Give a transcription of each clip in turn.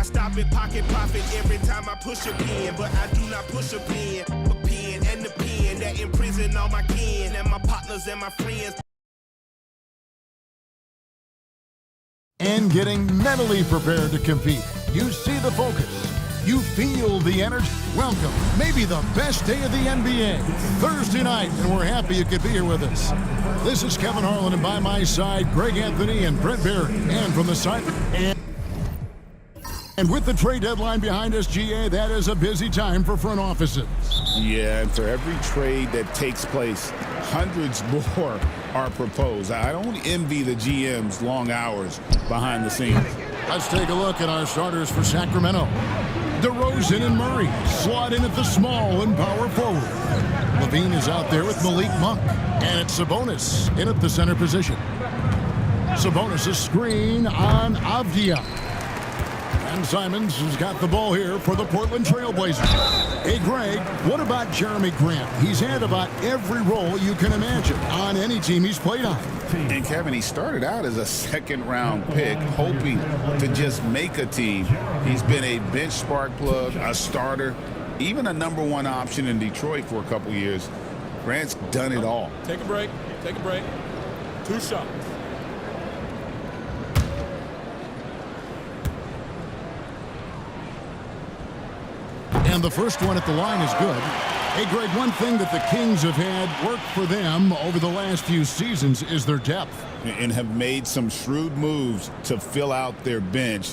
stop it, pocket profit every time I push a pen. But I do not push a pen, and the pen that imprison all my kin and my partners and my friends. And getting mentally prepared to compete. You see the focus. You feel the energy. Welcome, maybe the best day of the NBA. Thursday night, and we're happy you could be here with us. This is Kevin Harlan, and by my side, Greg Anthony and Brent Barry. And from the side, and with the trade deadline behind us, GA, that is a busy time for front offices. Yeah, and for every trade that takes place, hundreds more are proposed. I don't envy the GM's long hours behind the scenes. Let's take a look at our starters for Sacramento. DeRozan and Murray slot in at the small and power forward. Levine is out there with Malik Monk. And it's Sabonis in at the center position. Sabonis' screen on Avdia. And Simons has got the ball here for the Portland Trailblazers. Hey, Greg, what about Jeremy Grant? He's had about every role you can imagine on any team he's played on. And Kevin, he started out as a second-round pick, hoping to just make a team. He's been a bench spark plug, a starter, even a #1 option in Detroit for a couple years. Grant's done it all. Take a break. Take a break. 2 shots. And the first one at the line is good. Hey, Greg, one thing that the Kings have had work for them over the last few seasons is their depth. And have made some shrewd moves to fill out their bench.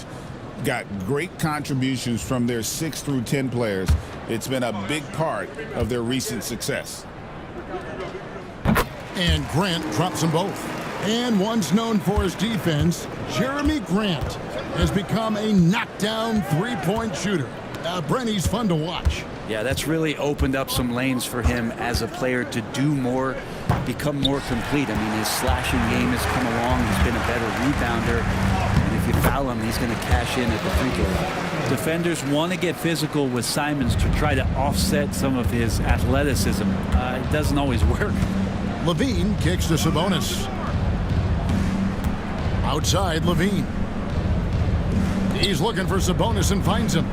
Got great contributions from their 6 through 10 players. It's been a big part of their recent success. And Grant drops them both. And one's known for his defense. Jeremy Grant has become a knockdown three-point shooter. Brent, he's fun to watch. Yeah, that's really opened up some lanes for him as a player to do more, become more complete. I mean, his slashing game has come along. He's been a better rebounder. And if you foul him, he's going to cash in at the free throw line. Defenders want to get physical with Simons to try to offset some of his athleticism. It doesn't always work. Levine kicks to Sabonis. Outside, Levine. He's looking for Sabonis and finds him.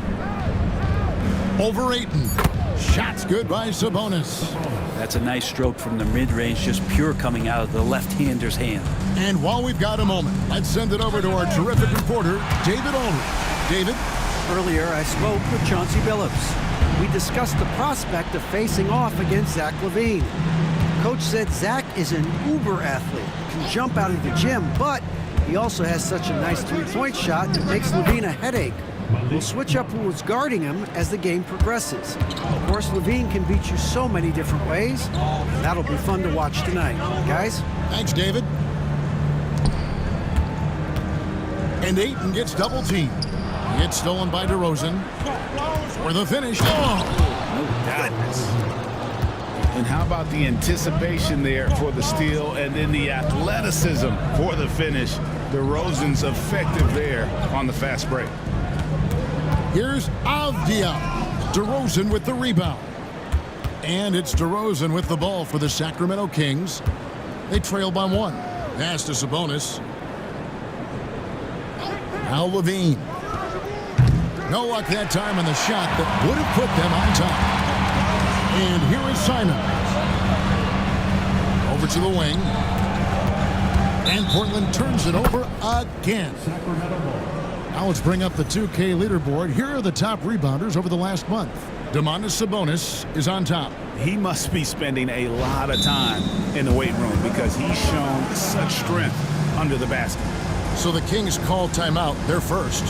Over Ayton. Shots good by Sabonis. That's a nice stroke from the mid-range, just pure coming out of the left-hander's hand. And while we've got a moment, let's send it over to our terrific reporter, David Ulrich. David? Earlier, I spoke with Chauncey Billups. We discussed the prospect of facing off against Zach LaVine. Coach said Zach is an uber athlete, can jump out of the gym, but he also has such a nice three-point shot that makes LaVine a headache. We'll switch up who is guarding him as the game progresses. Of course, LaVine can beat you so many different ways. That'll be fun to watch tonight. Guys? Thanks, David. And Ayton gets double-teamed. It's stolen by DeRozan. For the finish. Oh, goodness. And how about the anticipation there for the steal and then the athleticism for the finish. DeRozan's effective there on the fast break. Here's Avdia. DeRozan with the rebound. And it's DeRozan with the ball for the Sacramento Kings. They trail by 1. Pass to Sabonis. Now Levine. No luck that time on the shot that would have put them on top. And here is Simon. Over to the wing. And Portland turns it over again. Now let's bring up the 2K leaderboard. Here are the top rebounders over the last month. Domantas Sabonis is on top. He must be spending a lot of time in the weight room because he's shown such strength under the basket. So the Kings call timeout. They're first.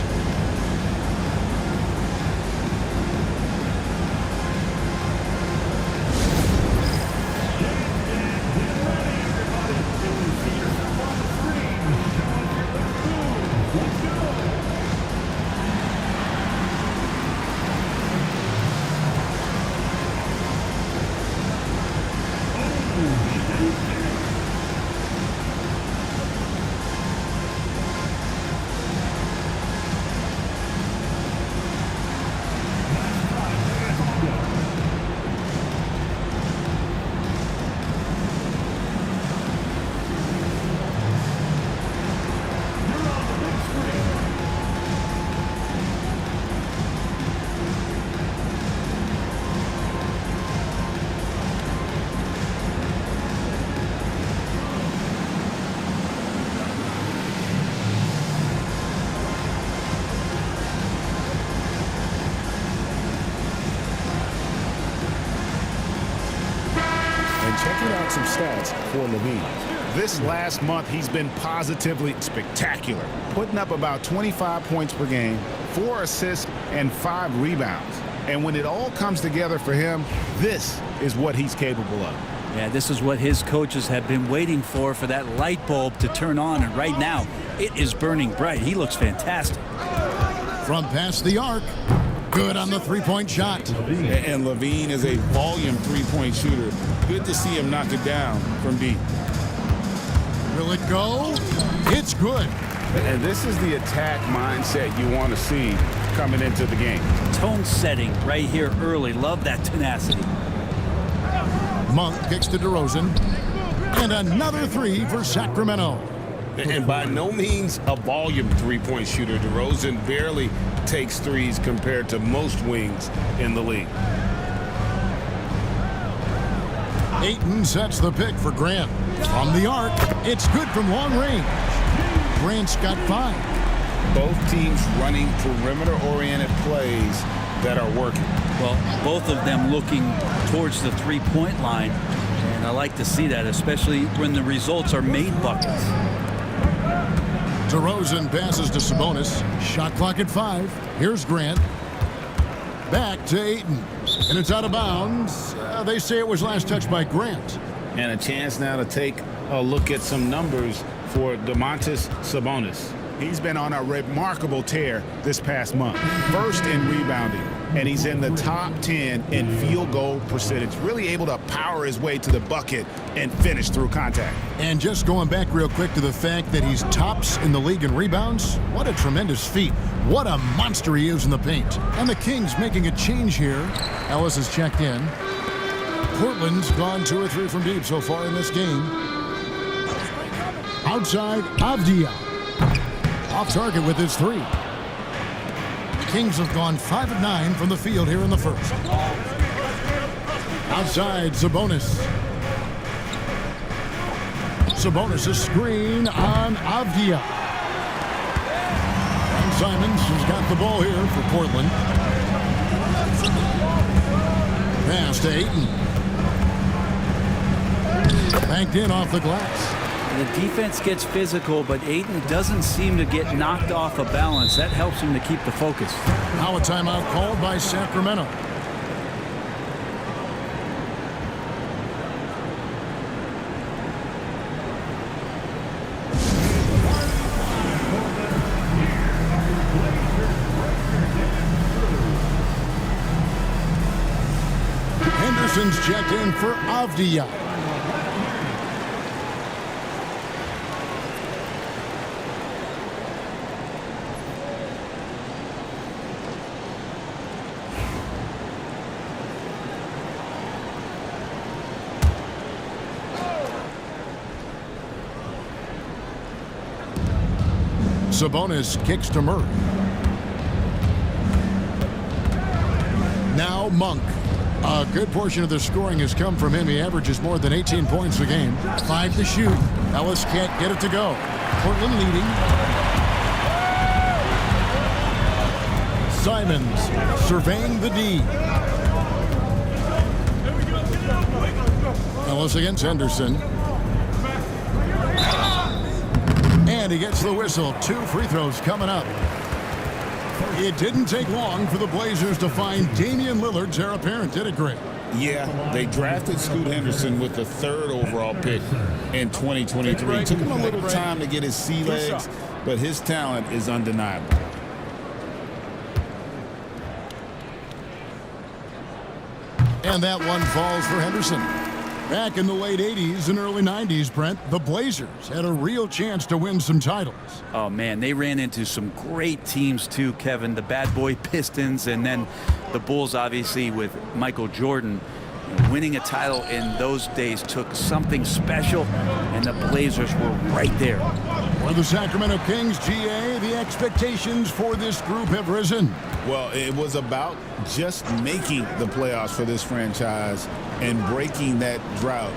check some stats for Levine. This last month, he's been positively spectacular, putting up about 25 points per game, 4 assists, and 5 rebounds. And when it all comes together for him, this is what he's capable of. Yeah, this is what his coaches have been waiting for that light bulb to turn on. And right now, it is burning bright. He looks fantastic. From past the arc, good on the three-point shot. And Levine is a volume three-point shooter. Good to see him knock it down from deep. Will it go? It's good. And this is the attack mindset you want to see coming into the game. Tone setting right here early. Love that tenacity. Monk kicks to DeRozan. And another three for Sacramento. And by no means a volume three-point shooter. DeRozan barely takes threes compared to most wings in the league. Ayton sets the pick for Grant. From the arc, it's good from long range. Grant's got 5. Both teams running perimeter-oriented plays that are working. Well, both of them looking towards the three-point line. And I like to see that, especially when the results are made buckets. DeRozan passes to Sabonis. Shot clock at 5. Here's Grant. Back to Ayton. And it's out of bounds. They say it was last touched by Grant. And a chance now to take a look at some numbers for Domantas Sabonis. He's been on a remarkable tear this past month. First in rebounding, and he's in the top 10 in field goal percentage. Really able to power his way to the bucket and finish through contact. And just going back real quick to the fact that he's tops in the league in rebounds, what a tremendous feat. What a monster he is in the paint. And the Kings making a change here. Ellis has checked in. Portland's gone 2 or 3 from deep so far in this game. Outside, Avdia. Off target with his 3. Kings have gone 5 of 9 from the field here in the first. Outside, Sabonis. Sabonis a screen on Avdia. And Simons has got the ball here for Portland. Pass to Ayton. Banked in off the glass. The defense gets physical, but Ayton doesn't seem to get knocked off of balance. That helps him to keep the focus. Now a timeout called by Sacramento. Henderson's checked in for Avdia. Sabonis kicks to Murray. Now Monk. A good portion of the scoring has come from him. He averages more than 18 points a game. 5 to shoot. Ellis can't get it to go. Portland leading. Simons surveying the D. Ellis against Henderson. And he gets the whistle. 2 free throws coming up. It didn't take long for the Blazers to find Damian Lillard's heir apparent, did it, Greg? Yeah, they drafted Scoot Henderson with the 3rd overall pick in 2023. It took him a little time to get his sea legs, but his talent is undeniable. And that one falls for Henderson. Back in the late 80s and early 90s, Brent, the Blazers had a real chance to win some titles. Oh, man, they ran into some great teams, too, Kevin. The bad boy Pistons and then the Bulls, obviously, with Michael Jordan. Winning a title in those days took something special, and the Blazers were right there. For the Sacramento Kings, GA, the expectations for this group have risen. Well, it was about just making the playoffs for this franchise and breaking that drought.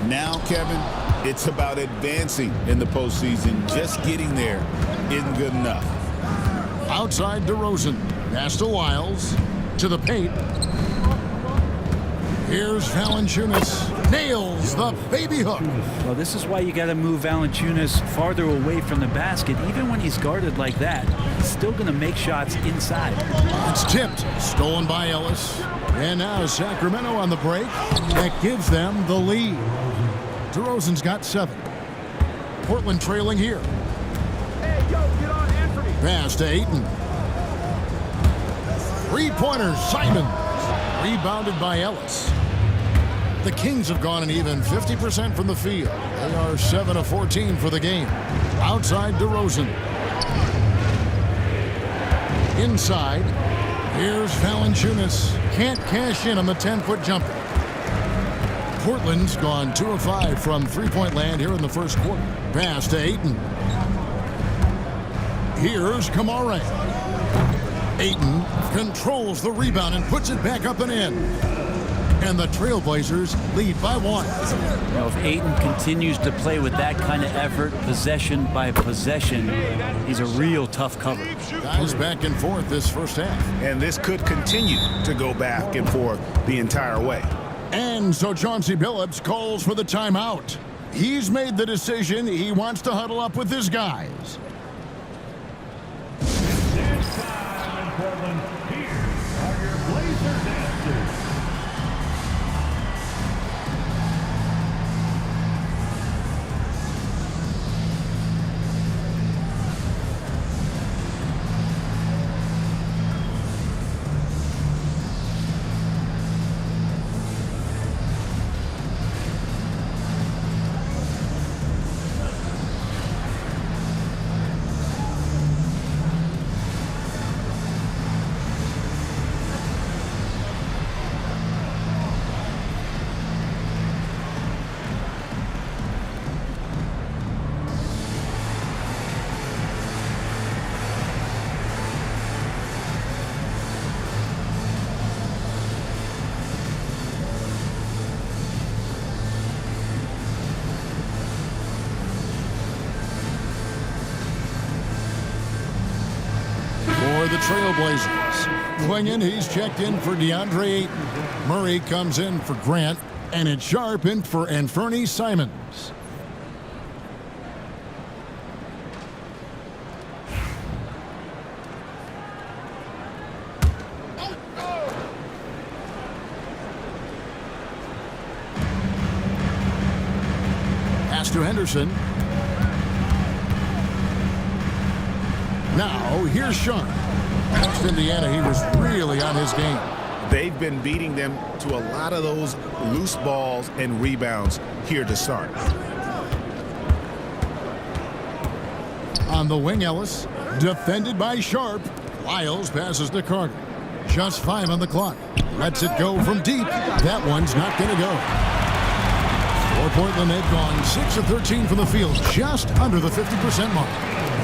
Now, Kevin, it's about advancing in the postseason. Just getting there isn't good enough. Outside DeRozan. Pass to Wiles. To the paint. Here's Valanciunas. Nails the baby hook. Well, this is why you got to move Valanciunas farther away from the basket. Even when he's guarded like that, he's still going to make shots inside. It's tipped. Stolen by Ellis. And now Sacramento on the break. That gives them the lead. DeRozan's got 7. Portland trailing here. Hey, yo, get on Anthony. Pass to Ayton. Three-pointer, Simons. Rebounded by Ellis. The Kings have gone an even 50% from the field. They are 7 of 14 for the game. Outside DeRozan. Inside. Here's Valanciunas. Can't cash in on the 10-foot jumper. Portland's gone 2 of 5 from three-point land here in the first quarter. Pass to Ayton. Here's Kamara. Ayton controls the rebound and puts it back up and in. And the Trailblazers lead by 1. You know, if Ayton continues to play with that kind of effort, possession by possession, he's a real tough cover. Guys back and forth this first half. And this could continue to go back and forth the entire way. And so Chauncey Billups calls for the timeout. He's made the decision. He wants to huddle up with his guys. This time in Portland, here are your Blazer dancers. For the Trailblazers. Clinging, he's checked in for DeAndre Ayton. Murray comes in for Grant, and it's Sharp in for Anthony Simons. Pass to Henderson. Now, here's Sharp. Against Indiana, he was really on his game. They've been beating them to a lot of those loose balls and rebounds here to start. On the wing, Ellis. Defended by Sharp. Lyles passes to Carter. Just 5 on the clock. Lets it go from deep. That one's not going to go. For Portland, they've gone 6 of 13 from the field, just under the 50% mark.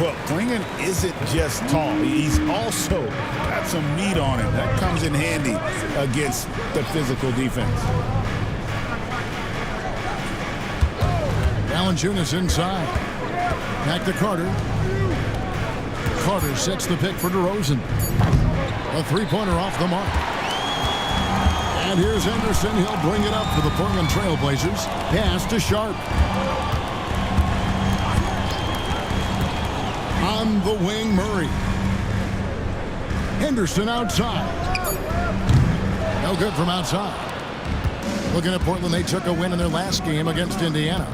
Well, Klingon isn't just tall. He's also got some meat on him. That comes in handy against the physical defense. Valanciunas inside. Back to Carter. Carter sets the pick for DeRozan. A three-pointer off the mark. And here's Henderson. He'll bring it up for the Portland Trailblazers. Pass to Sharp. On the wing, Murray. Henderson outside. No good from outside. Looking at Portland, they took a win in their last game against Indiana.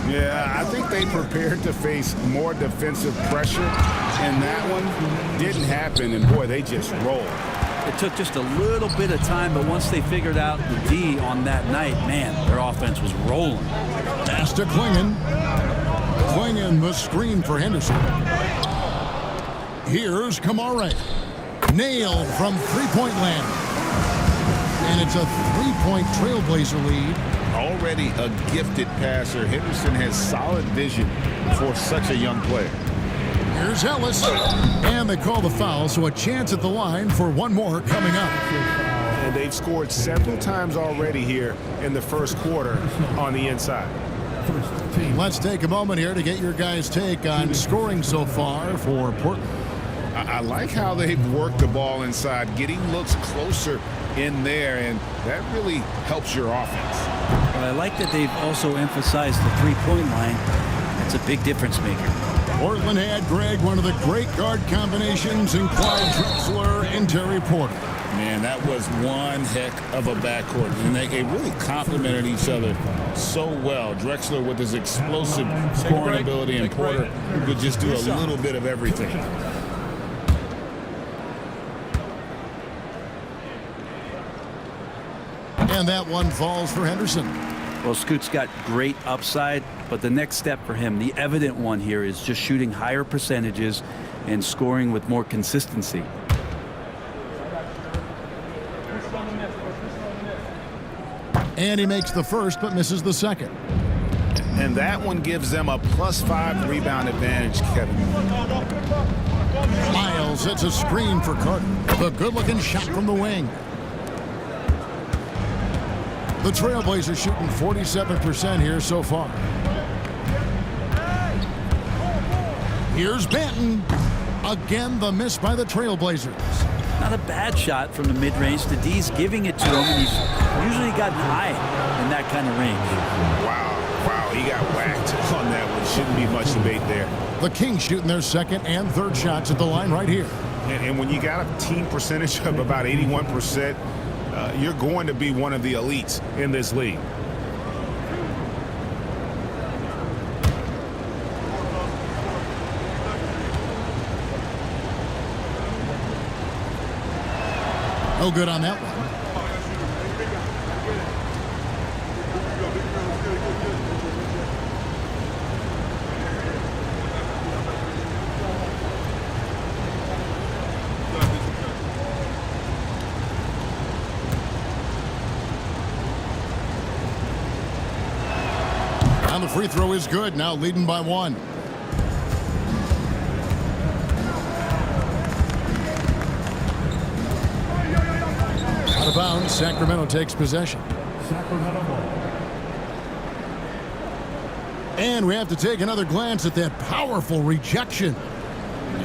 Yeah, I think they prepared to face more defensive pressure, and that one didn't happen, and boy, they just rolled. It took just a little bit of time, but once they figured out the D on that night, man, their offense was rolling. Pass to Klingon. Klingon the screen for Henderson. Here's Kamara. Nailed from three-point land. And it's a three-point Trailblazer lead. Already a gifted passer, Henderson has solid vision for such a young player. Here's Ellis. And they call the foul, so a chance at the line for one more coming up. And they've scored several times already here in the first quarter on the inside. Let's take a moment here to get your guys' take on scoring so far for Portland. I like how they've worked the ball inside, getting looks closer in there, and that really helps your offense. But I like that they've also emphasized the three-point line. That's a big difference maker. Portland had, Greg, one of the great guard combinations in Clyde Drexler and Terry Porter. Man, that was one heck of a backcourt, and they really complemented each other so well. Drexler with his explosive scoring ability, and Porter who could just do a little bit of everything. And that one falls for Henderson. Well, Scoot's got great upside, but the next step for him, the evident one here, is just shooting higher percentages and scoring with more consistency. And he makes the first but misses the second. And that one gives them a +5 rebound advantage, Kevin. Miles hits a screen for Carter. The good-looking shot from the wing. The Trailblazers shooting 47% here so far. Here's Banton. Again, the miss by the Trailblazers. Not a bad shot from the mid-range. The D's giving it to him, and he's usually gotten high in that kind of range. Wow, he got whacked on that one. Shouldn't be much debate there. The Kings shooting their second and third shots at the line right here. And when you got a team percentage of about 81%, you're going to be one of the elites in this league. No good on that one. And the free throw is good, now leading by one. Out of bounds, Sacramento takes possession. Sacramento ball. And we have to take another glance at that powerful rejection.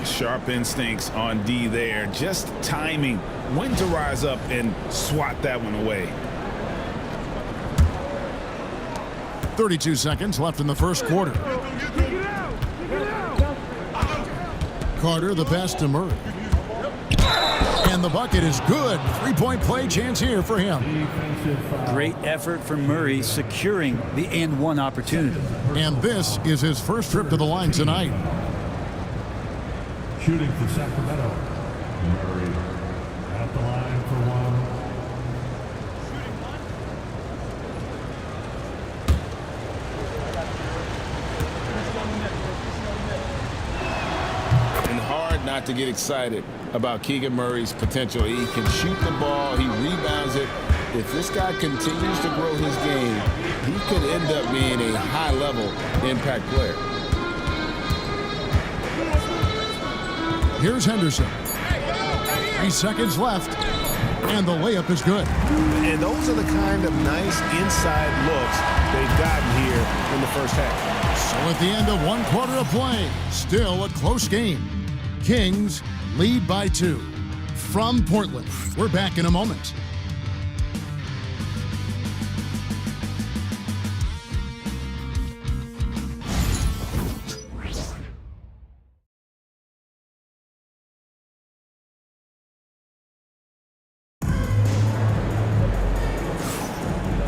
Sharp instincts on D there. Just timing when to rise up and swat that one away. 32 seconds left in the first quarter. Carter the pass to Murray. And the bucket is good. Three-point play chance here for him. Great effort from Murray securing the and-one opportunity. And this is his first trip to the line tonight. Shooting for Sacramento. Murray at the line for one. And hard not to get excited about Keegan Murray's potential. He can shoot the ball. He rebounds it. If this guy continues to grow his game, he could end up being a high-level impact player. Here's Henderson. 3 seconds left. And the layup is good. And those are the kind of nice inside looks they've gotten here in the first half. So at the end of one quarter of play, still a close game. Kings lead by 2. From Portland, we're back in a moment.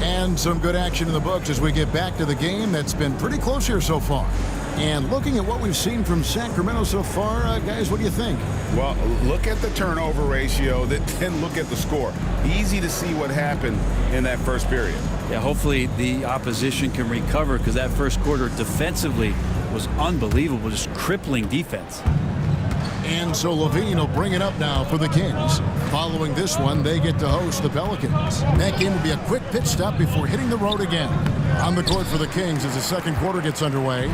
And some good action in the books as we get back to the game that's been pretty close here so far. And looking at what we've seen from Sacramento so far, guys, what do you think? Well, look at the turnover ratio, then look at the score. Easy to see what happened in that first period. Yeah, hopefully the opposition can recover, because that first quarter defensively was unbelievable, just crippling defense. And so Levine will bring it up now for the Kings. Following this one, they get to host the Pelicans. That game will be a quick pit stop before hitting the road again. On the court for the Kings as the second quarter gets underway.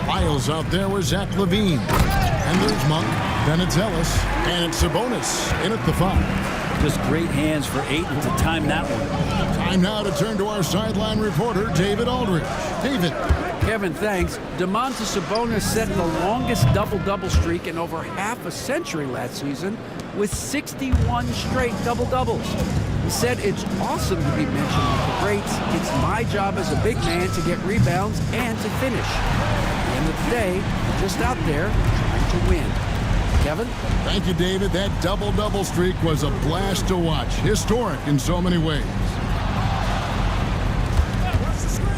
Miles out there with Zach LaVine. And there's Monk, then it's Ellis, and it's Sabonis in at the 5. Just great hands for Ayton to time that one. Time now to turn to our sideline reporter, David Aldridge. David. Kevin, thanks. Domantas Sabonis set the longest double-double streak in over half a century last season with 61 straight double-doubles. He said, "It's awesome to be mentioned with the greats. It's my job as a big man to get rebounds and to finish. At the end of the day, I'm just out there trying to win." Kevin? Thank you, David. That double-double streak was a blast to watch. Historic in so many ways.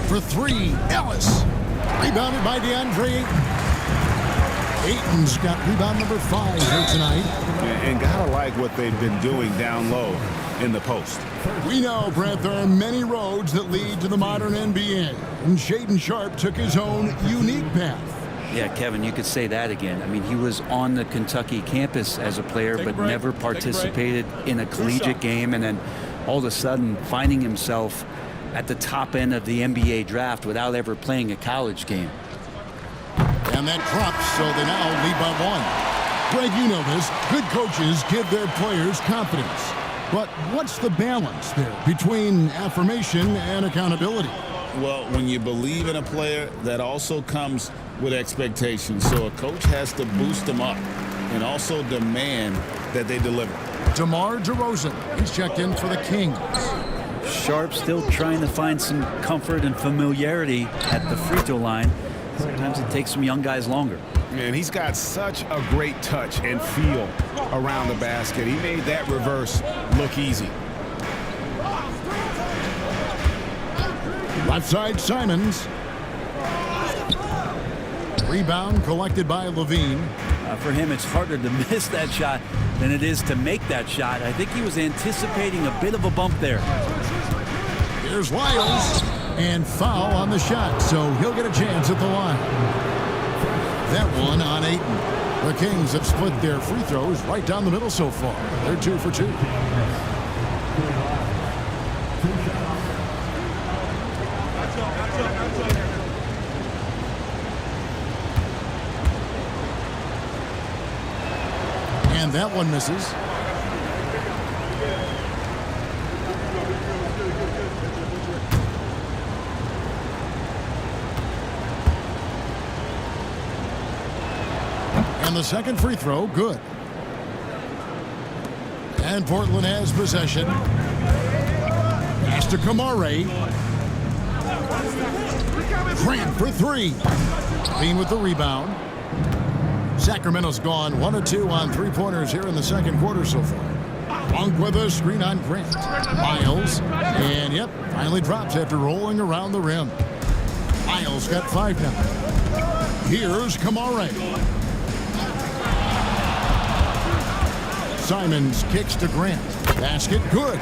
For three, Ellis. Rebounded by DeAndre Ayton. Ayton's got rebound number 5 here tonight. And gotta like what they've been doing down low in the post. We know, Brent, there are many roads that lead to the modern NBA. And Shaedon Sharpe took his own unique path. Yeah, Kevin, you could say that again. I mean, he was on the Kentucky campus as a player, but never participated in a collegiate game, and then all of a sudden finding himself at the top end of the NBA draft without ever playing a college game. And that drops, so they now lead by 1. Greg, you know this. Good coaches give their players confidence. But what's the balance there between affirmation and accountability? Well, when you believe in a player, that also comes with expectations. So a coach has to boost them up and also demand that they deliver. DeMar DeRozan, he's checked in for the Kings. Sharpe still trying to find some comfort and familiarity at the free throw line. Sometimes it takes some young guys longer. And he's got such a great touch and feel around the basket. He made that reverse look easy. Left side, Simons. Rebound collected by Levine. For him, it's harder to miss that shot than it is to make that shot. I think he was anticipating a bit of a bump there. Here's Lyles. And foul on the shot, so he'll get a chance at the line. That one on Ayton. The Kings have split their free throws right down the middle so far. They're 2 for 2. And that one misses. And the second free throw, good. And Portland has possession. Pass to Kamare. Grant for 3. Bean with the rebound. Sacramento's gone 1 of 2 on 3-pointers here in the second quarter so far. Monk with a screen on Grant. Miles. And yep, finally drops after rolling around the rim. Miles got 5 now. Here's Kamare. Simons kicks to Grant. Basket good.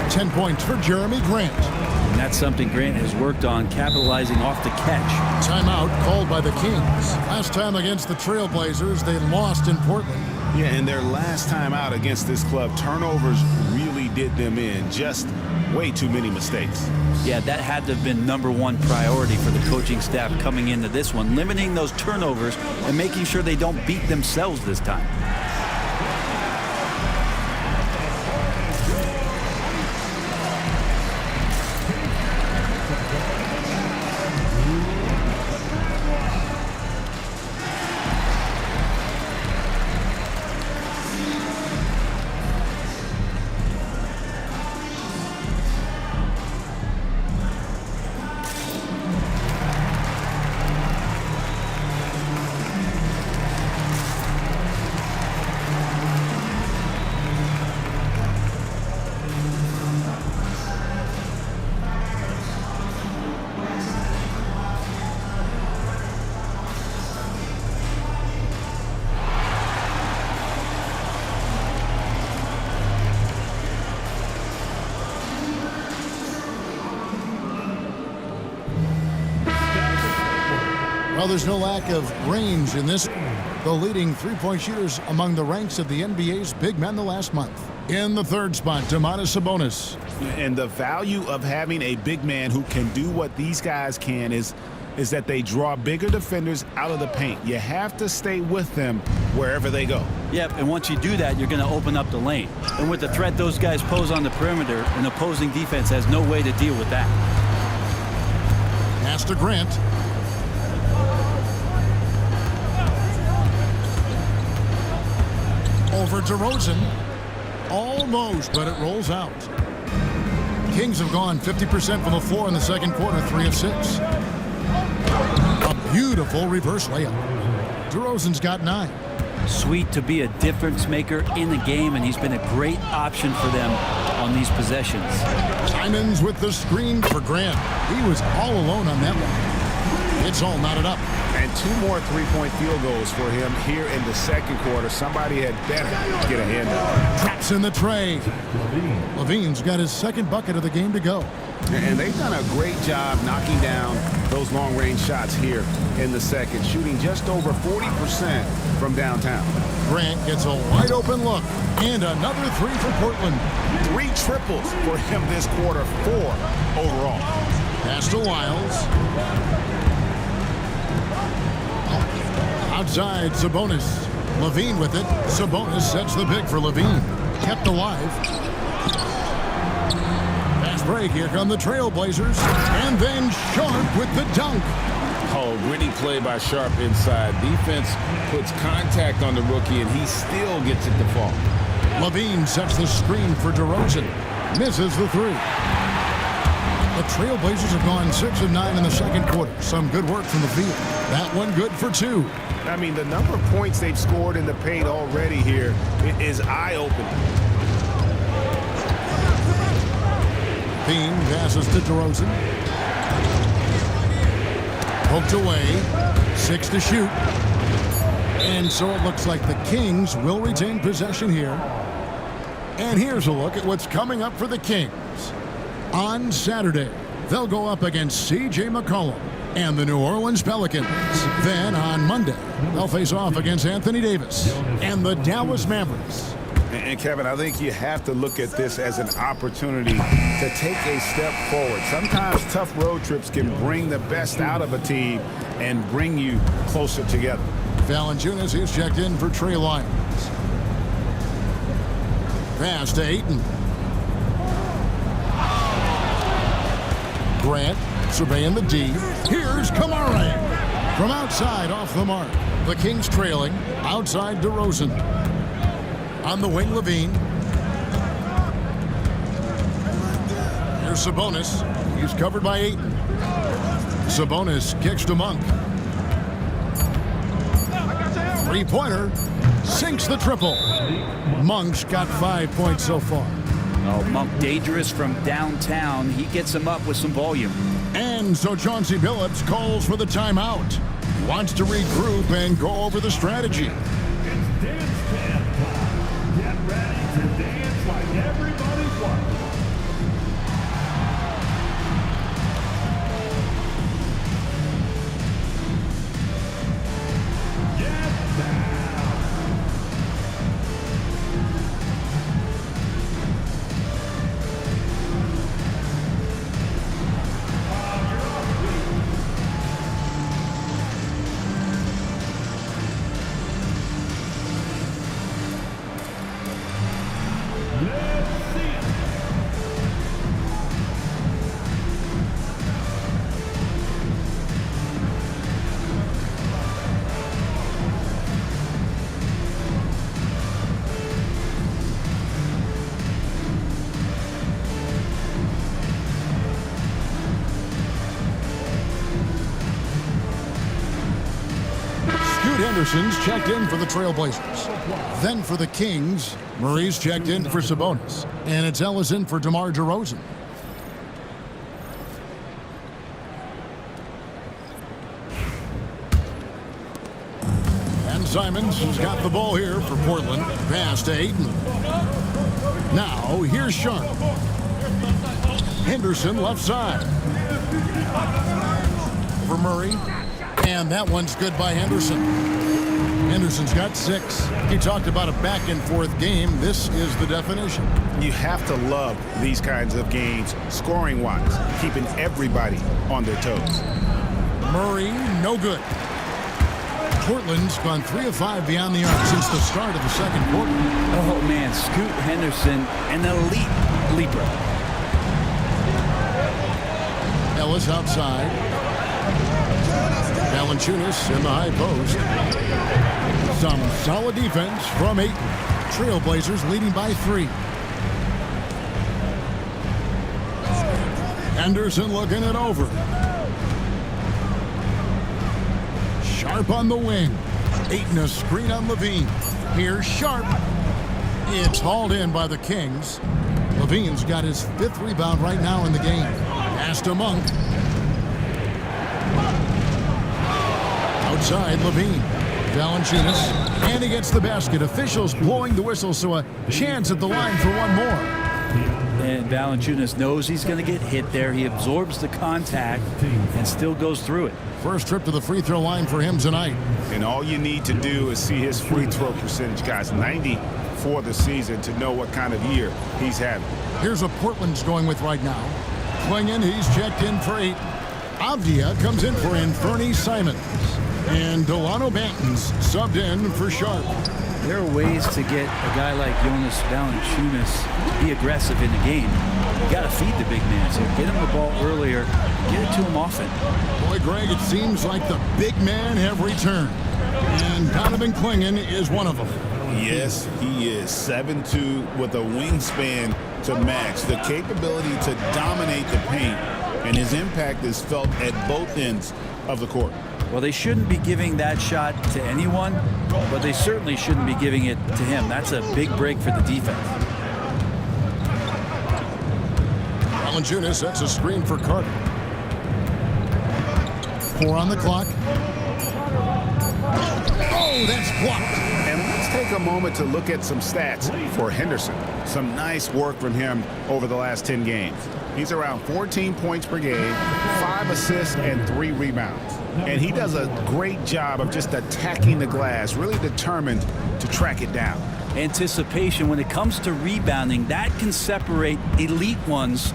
10 points for Jeremy Grant. And that's something Grant has worked on, capitalizing off the catch. Timeout called by the Kings. Last time against the Trailblazers, they lost in Portland. Yeah, and their last time out against this club, turnovers really did them in. Just way too many mistakes. Yeah, that had to have been #1 priority for the coaching staff coming into this one, limiting those turnovers and making sure they don't beat themselves this time. Well, there's no lack of range in this. The leading three-point shooters among the ranks of the NBA's big men the last month. In the third spot, Domantas Sabonis. And the value of having a big man who can do what these guys can is is that they draw bigger defenders out of the paint. You have to stay with them wherever they go. Yep, and once you do that, you're going to open up the lane. And with the threat those guys pose on the perimeter, an opposing defense has no way to deal with that. Pass to Grant. Over to Rosen. Almost, but it rolls out. Kings have gone 50% from the floor in the second quarter, 3 of 6. A beautiful reverse layup. DeRozan's got 9. Sweet to be a difference maker in the game, and he's been a great option for them on these possessions. Simons with the screen for Grant. He was all alone on that one. It's all knotted up. And 2 more three-point field goals for him here in the second quarter. Somebody had better get a hand out. Traps in the tray. Levine's got his second bucket of the game to go. And they've done a great job knocking down those long-range shots here in the second, shooting just over 40% from downtown. Grant gets a wide-open look. And another 3 for Portland. 3 triples for him this quarter, 4 overall. Pass to Wiles. Outside, Sabonis. Levine with it. Sabonis sets the pick for Levine. Kept alive. Fast break. Here come the Trailblazers. And then Sharp with the dunk. Oh, gritty play by Sharp inside. Defense puts contact on the rookie, and he still gets it to fall. Levine sets the screen for DeRozan. Misses the 3. The Trailblazers have gone 6 of 9 in the second quarter. Some good work from the field. That one good for 2. I mean, the number of points they've scored in the paint already here is eye-opening. Bean passes to DeRozan. Poked away. 6 to shoot. And so it looks like the Kings will retain possession here. And here's a look at what's coming up for the Kings. On Saturday, they'll go up against C.J. McCollum and the New Orleans Pelicans. Then on Monday, they'll face off against Anthony Davis and the Dallas Mavericks. And Kevin, I think you have to look at this as an opportunity to take a step forward. Sometimes tough road trips can bring the best out of a team and bring you closer together. Valanciunas is checked in for Trey Lyons. Pass to Ayton. Grant surveying the D. Here's Kamara. From outside off the mark. The Kings trailing. Outside DeRozan. On the wing, Levine. Here's Sabonis. He's covered by Ayton. Sabonis kicks to Monk. Three-pointer. Sinks the triple. Monk's got 5 points so far. Oh, Monk dangerous from downtown. He gets him up with some volume. And so Chauncey Billups calls for the timeout. Wants to regroup and go over the strategy. It's dance time. Get ready to dance like everybody's watching. Get down. Henderson's checked in for the Trailblazers. Then for the Kings, Murray's checked in for Sabonis. And it's Ellison for DeMar DeRozan. And Simons has got the ball here for Portland. Pass to Ayton. Now, here's Sharp. Henderson left side. For Murray. And that one's good by Henderson. Henderson's got 6. He talked about a back-and-forth game. This is the definition. You have to love these kinds of games, scoring-wise, keeping everybody on their toes. Murray, no good. Portland's gone 3 of 5 beyond the arc since the start of the second quarter. Oh, man, Scoot Henderson, an elite leaper. Ellis outside. Valanciunas in the high post. Some solid defense from Ayton. Trailblazers leading by 3. Henderson looking it over. Sharp on the wing. Ayton a screen on Levine. Here's Sharp. It's hauled in by the Kings. Levine's got his 5th rebound right now in the game. Pass to Monk. Outside, Levine. Valanciunas. And he gets the basket. Officials blowing the whistle, so a chance at the line for one more. And Valanciunas knows he's going to get hit there. He absorbs the contact and still goes through it. First trip to the free throw line for him tonight. And all you need to do is see his free throw percentage, guys. 90 for the season to know what kind of year he's having. Here's what Portland's going with right now. Klingon, he's checked in for 8. Avdia comes in for Infernie Simons. And Delano Banton's subbed in for Sharp. There are ways to get a guy like Jonas Valanciunas to be aggressive in the game. You got to feed the big man. So get him the ball earlier, get it to him often. Boy, Greg, it seems like the big men have returned. And Donovan Klingon is one of them. Yes, he is 7'2" with a wingspan to match. The capability to dominate the paint, and his impact is felt at both ends of the court. Well, they shouldn't be giving that shot to anyone, but they certainly shouldn't be giving it to him. That's a big break for the defense. Valanciunas sets a screen for Carter. 4 on the clock. Oh, that's blocked. And let's take a moment to look at some stats for Henderson. Some nice work from him over the last 10 games. He's around 14 points per game, 5 assists, and 3 rebounds. And he does a great job of just attacking the glass, really determined to track it down. Anticipation, when it comes to rebounding, that can separate elite ones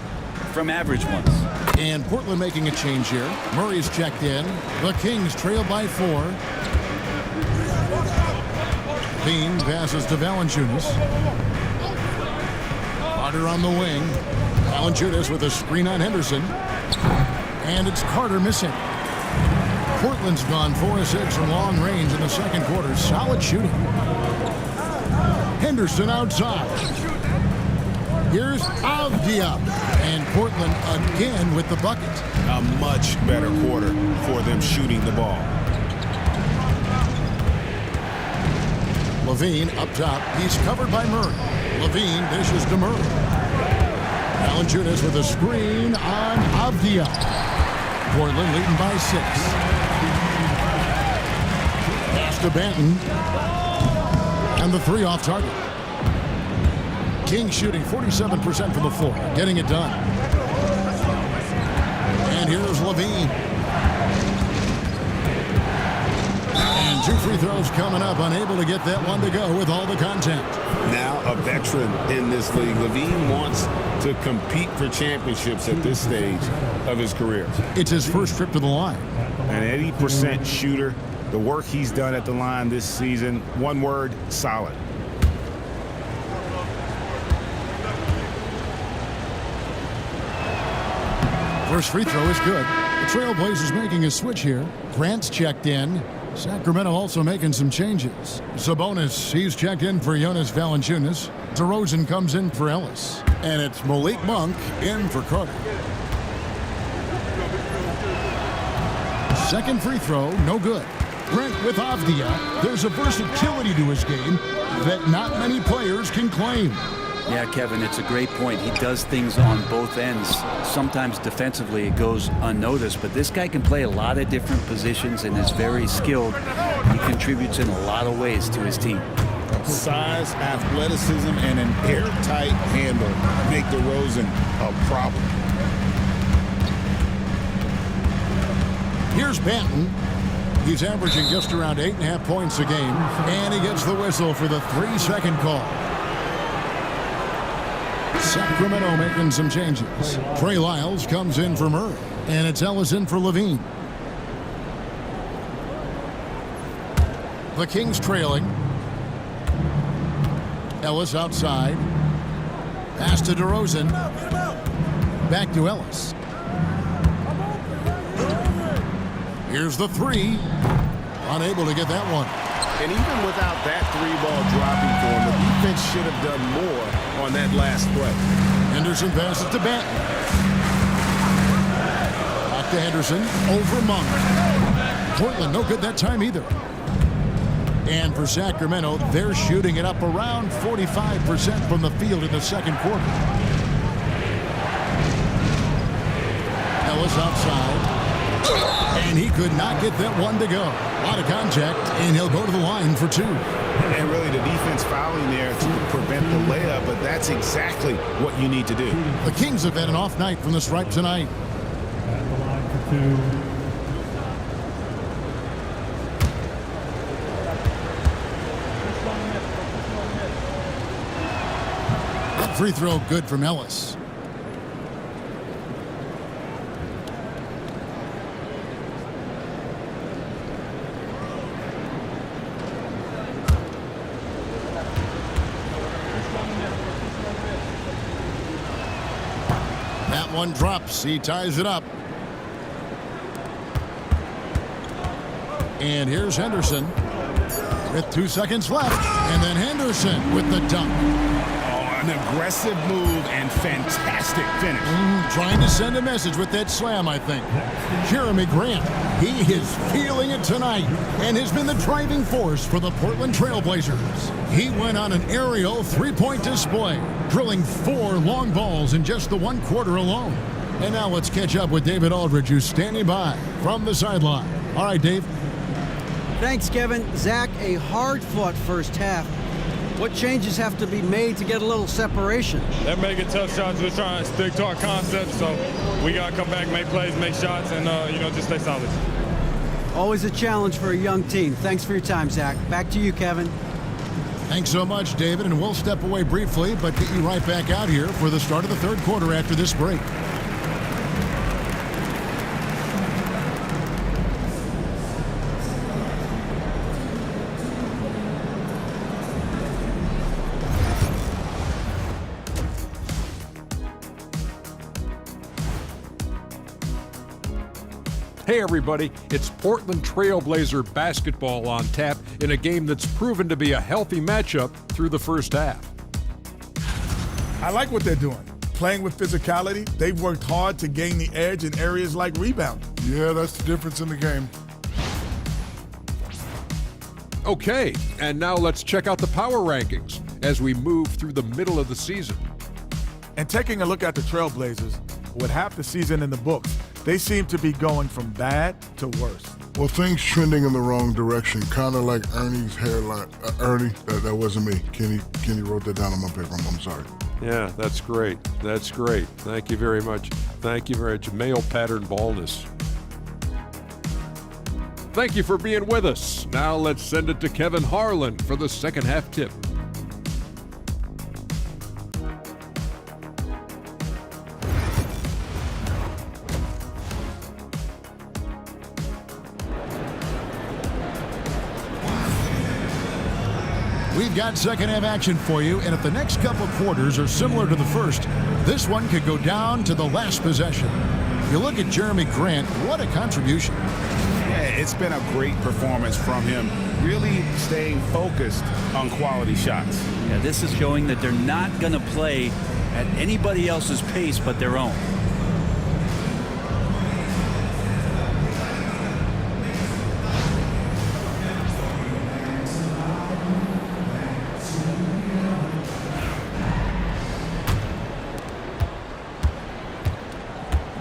from average ones. And Portland making a change here. Murray's checked in. The Kings trail by 4. Bean passes to Valanciunas. Carter on the wing. Valanciunas with a screen on Henderson. And it's Carter missing. Portland's gone 4 of 6 from long range in the second quarter. Solid shooting. Henderson outside. Here's Avdia. And Portland again with the bucket. A much better quarter for them shooting the ball. Levine up top. He's covered by Murray. Levine dishes to Murray. Valanciunas with a screen on Avdia. Portland leading by 6. Pass to Banton. And the 3 off target. King shooting 47% from the floor. Getting it done. And here's Levine. And 2 free throws coming up. Unable to get that one to go with all the contact. Now a veteran in this league. Levine wants to compete for championships at this stage of his career. It's his first trip to the line. An 80% shooter. The work he's done at the line this season, one word, solid. First free throw is good. The Trailblazers making a switch here. Grant's checked in. Sacramento also making some changes. Sabonis, he's checked in for Jonas Valanciunas. DeRozan comes in for Ellis. And it's Malik Monk in for Carter. Second free throw, no good. Brent with Avdia. There's a versatility to his game that not many players can claim. Yeah, Kevin, it's a great point. He does things on both ends. Sometimes defensively it goes unnoticed, but this guy can play a lot of different positions and is very skilled. He contributes in a lot of ways to his team. Size, athleticism, and an airtight handle make DeRozan a problem. Here's Banton. He's averaging just around 8.5 points a game, and he gets the whistle for the 3-second call. Sacramento making some changes. Trey Lyles comes in for Murray, and it's Ellis in for Levine. The Kings trailing. Ellis outside. Pass to DeRozan. Back to Ellis. Here's the three. Unable to get that one. And even without that three-ball dropping for him, the defense should have done more on that last play. Henderson passes to Banton. Back to Henderson. Over Monk. Portland no good that time either. And for Sacramento, they're shooting it up around 45% from the field in the second quarter. Ellis outside. And he could not get that one to go. A lot of contact, and he'll go to the line for two. And really the defense fouling there to prevent the layup, but that's exactly what you need to do. The Kings have had an off night from the stripe tonight. At the line for two. Free throw good from Ellis. That one drops. He ties it up. And here's Henderson with 2 seconds left. And then Henderson with the dunk. An aggressive move and fantastic finish. Trying to send a message with that slam, I think. Jeremy Grant, he is feeling it tonight and has been the driving force for the Portland Trail Blazers. He went on an aerial three-point display, drilling 4 long balls in just the 1 quarter alone. And now let's catch up with David Aldridge, who's standing by from the sideline. All right, Dave. Thanks, Kevin. Zach, a hard-fought first half. What changes have to be made to get a little separation? They're making tough shots. We're trying to stick to our concept, so we got to come back, make plays, make shots, and, just stay solid. Always a challenge for a young team. Thanks for your time, Zach. Back to you, Kevin. Thanks so much, David, and we'll step away briefly, but get you right back out here for the start of the third quarter after this break. Hey everybody, it's Portland Trailblazer basketball on tap in a game that's proven to be a healthy matchup through the first half. I like what they're doing. Playing with physicality, they've worked hard to gain the edge in areas like rebounding. Yeah, that's the difference in the game. Okay, and now let's check out the power rankings as we move through the middle of the season. And taking a look at the Trailblazers, with half the season in the books, they seem to be going from bad to worse. Well, things trending in the wrong direction, kind of like Ernie's hairline. Ernie, that wasn't me. Kenny wrote that down on my paper. I'm sorry. Yeah, that's great. That's great. Thank you very much. Thank you very much. Male pattern baldness. Thank you for being with us. Now let's send it to Kevin Harlan for the second half tip. We've got second half action for you, and if the next couple quarters are similar to the first, this one could go down to the last possession. You look at Jeremy Grant, what a contribution. Yeah, it's been a great performance from him, really staying focused on quality shots. Yeah, this is showing that they're not going to play at anybody else's pace but their own.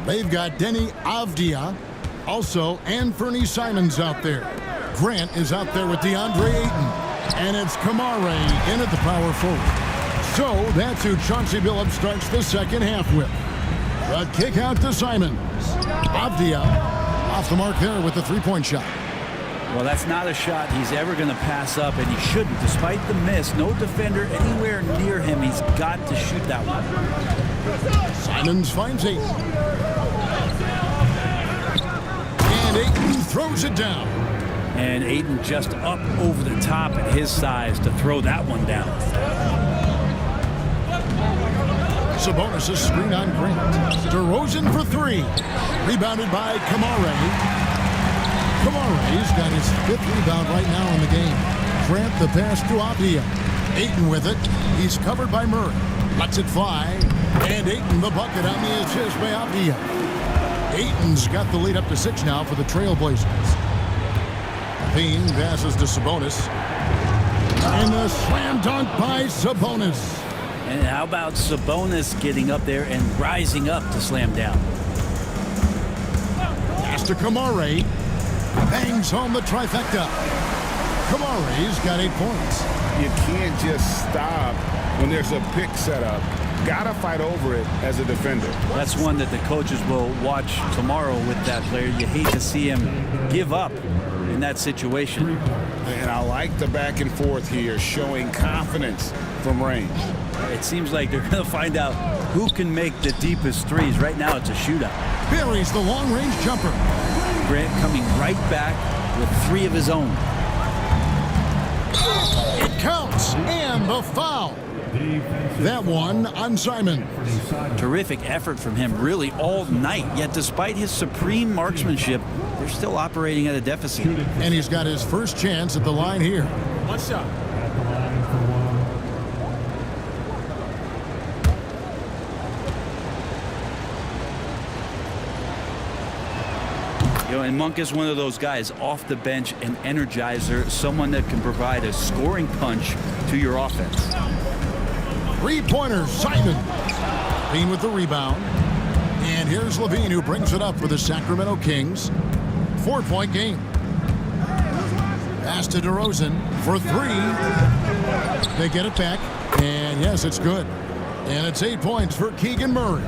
They've got Denny Avdia, also Anthony Simons out there. Grant is out there with DeAndre Ayton, and it's Kamare in at the power forward. So that's who Chauncey Billups starts the second half with. A kick out to Simons. Avdia off the mark there with the three-point shot. Well, that's not a shot he's ever going to pass up, and he shouldn't. Despite the miss, no defender anywhere near him. He's got to shoot that one. Simons finds Ayton. And Ayton throws it down. And Ayton just up over the top at his size to throw that one down. Sabonis' screen on Grant. DeRozan for three. Rebounded by Kamare. Kamare's got his 5th rebound right now in the game. Grant the pass to Avdia. Ayton with it. He's covered by Murray. Lets it fly. And Ayton the bucket on the assist by Avdia. Ayton's got the lead up to 6 now for the Trailblazers. Levine passes to Sabonis. And the slam dunk by Sabonis. And how about Sabonis getting up there and rising up to slam down? Pass to Kamare. Bangs home the trifecta. Kamare's got 8 points. You can't just stop when there's a pick set up. Gotta fight over it as a defender. That's one that the coaches will watch tomorrow with that player. You hate to see him give up in that situation. And I like the back and forth here, showing confidence from range. It seems like they're going to find out who can make the deepest threes. Right now it's a shootout. Buries the long-range jumper. Grant coming right back with 3 of his own. It counts, and the foul. That one on Simon. Terrific effort from him really all night, yet despite his supreme marksmanship, they're still operating at a deficit. And he's got his first chance at the line here. One shot. You know, and Monk is one of those guys off the bench, an energizer, someone that can provide a scoring punch to your offense. 3-pointer, Simon. Levine with the rebound. And here's Levine who brings it up for the Sacramento Kings. 4-point game. Pass to DeRozan for 3. They get it back. And yes, it's good. And it's 8 points for Keegan Murray.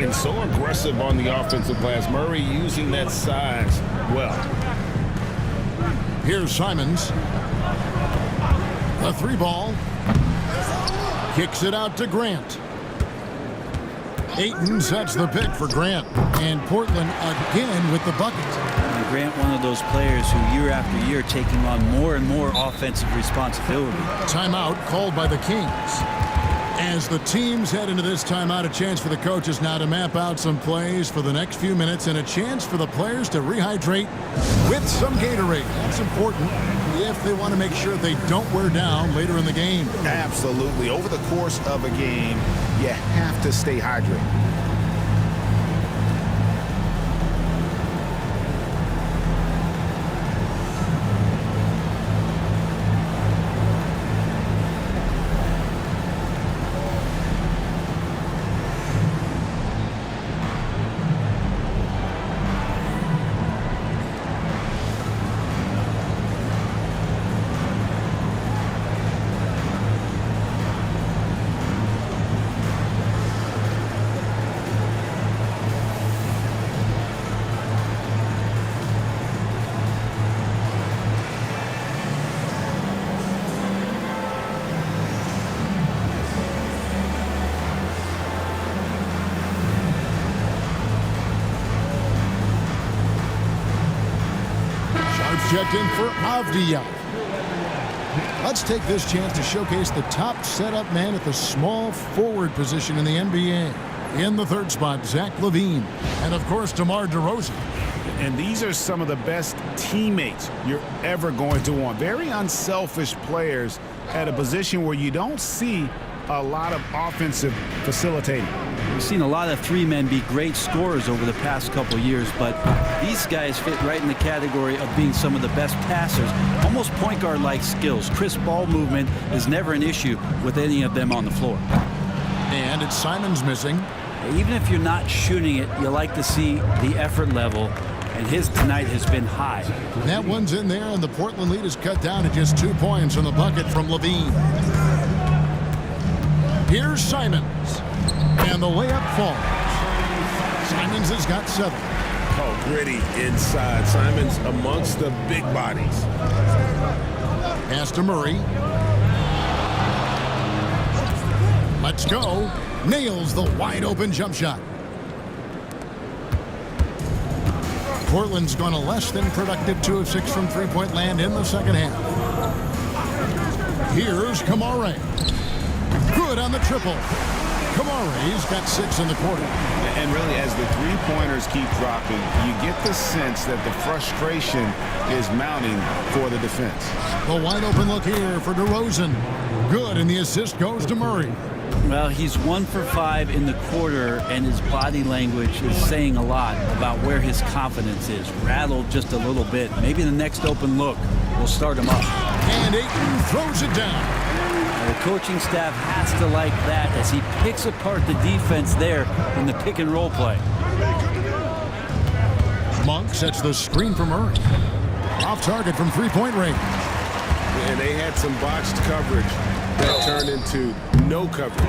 And so aggressive on the offensive glass. Murray using that size well. Here's Simons. The 3-ball. Kicks it out to Grant. Ayton sets the pick for Grant. And Portland again with the bucket. And Grant, one of those players who year after year taking on more and more offensive responsibility. Timeout called by the Kings. As the teams head into this timeout, a chance for the coaches now to map out some plays for the next few minutes and a chance for the players to rehydrate with some Gatorade. That's important if they want to make sure they don't wear down later in the game. Absolutely. Over the course of a game, you have to stay hydrated. Checked in for Avdia. Let's take this chance to showcase the top setup man at the small forward position in the NBA. In the 3rd spot, Zach LaVine. And of course, DeMar DeRozan. And these are some of the best teammates you're ever going to want. Very unselfish players at a position where you don't see a lot of offensive facilitating. We've seen a lot of 3-men be great scorers over the past couple years, but these guys fit right in the category of being some of the best passers. Almost point guard-like skills. Crisp ball movement is never an issue with any of them on the floor. And it's Simons missing. Even if you're not shooting it, you like to see the effort level, and his tonight has been high. That one's in there, and the Portland lead is cut down to just 2 points on the bucket from LaVine. Here's Simons. And the layup falls. Simons has got 7. Oh, gritty inside. Simons amongst the big bodies. Pass to Murray. Let's go. Nails the wide open jump shot. Portland's gone a less than productive 2 of 6 from three-point land in the second half. Here's Kamare. Good on the triple. Kamare's got 6 in the quarter. And really, as the three-pointers keep dropping, you get the sense that the frustration is mounting for the defense. The wide open look here for DeRozan. Good, and the assist goes to Murray. Well, he's 1 for 5 in the quarter, and his body language is saying a lot about where his confidence is. Rattled just a little bit. Maybe the next open look will start him up. And Ayton throws it down. The coaching staff has to like that as he picks apart the defense there in the pick and roll play. Monk sets the screen for Murray. Off target from three-point range. And they had some botched coverage that turned into no coverage.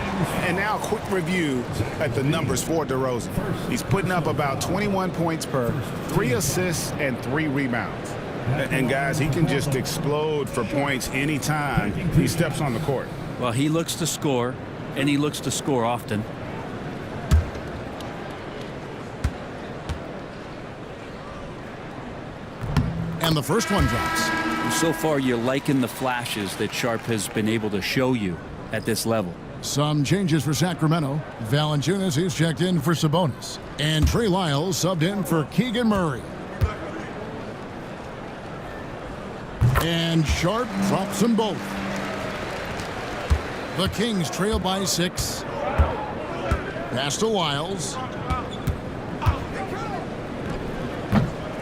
And now a quick review at the numbers for DeRozan. He's putting up about 21 points per, 3 assists and 3 rebounds. And guys, he can just explode for points anytime he steps on the court. Well, he looks to score, and he looks to score often. And the first one drops. So far, you're liking the flashes that Sharp has been able to show you at this level. Some changes for Sacramento. Valanciunas is checked in for Sabonis. And Trey Lyles subbed in for Keegan Murray. And Sharp drops them both. The Kings trail by 6. Pass to Lyles.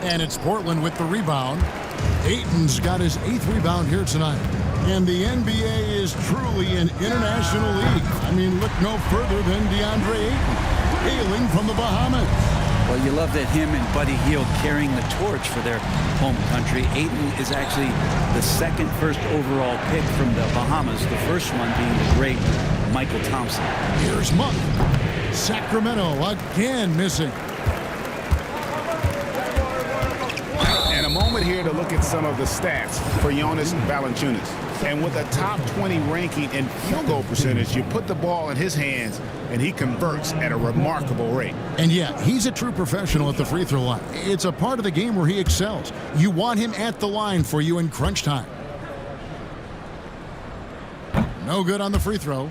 And it's Portland with the rebound. Ayton's got his 8th rebound here tonight. And the NBA is truly an international league. I mean, look no further than DeAndre Ayton, hailing from the Bahamas. Well, you love that him and Buddy Hield carrying the torch for their home country. Ayton is actually the 2nd first overall pick from the Bahamas, the first one being the great Michael Thompson. Here's Monk. Sacramento again missing. And a moment here to look at some of the stats for Jonas Valanciunas. And with a top 20 ranking in field goal percentage, you put the ball in his hands and he converts at a remarkable rate. And yeah, he's a true professional at the free throw line. It's a part of the game where he excels. You want him at the line for you in crunch time. No good on the free throw.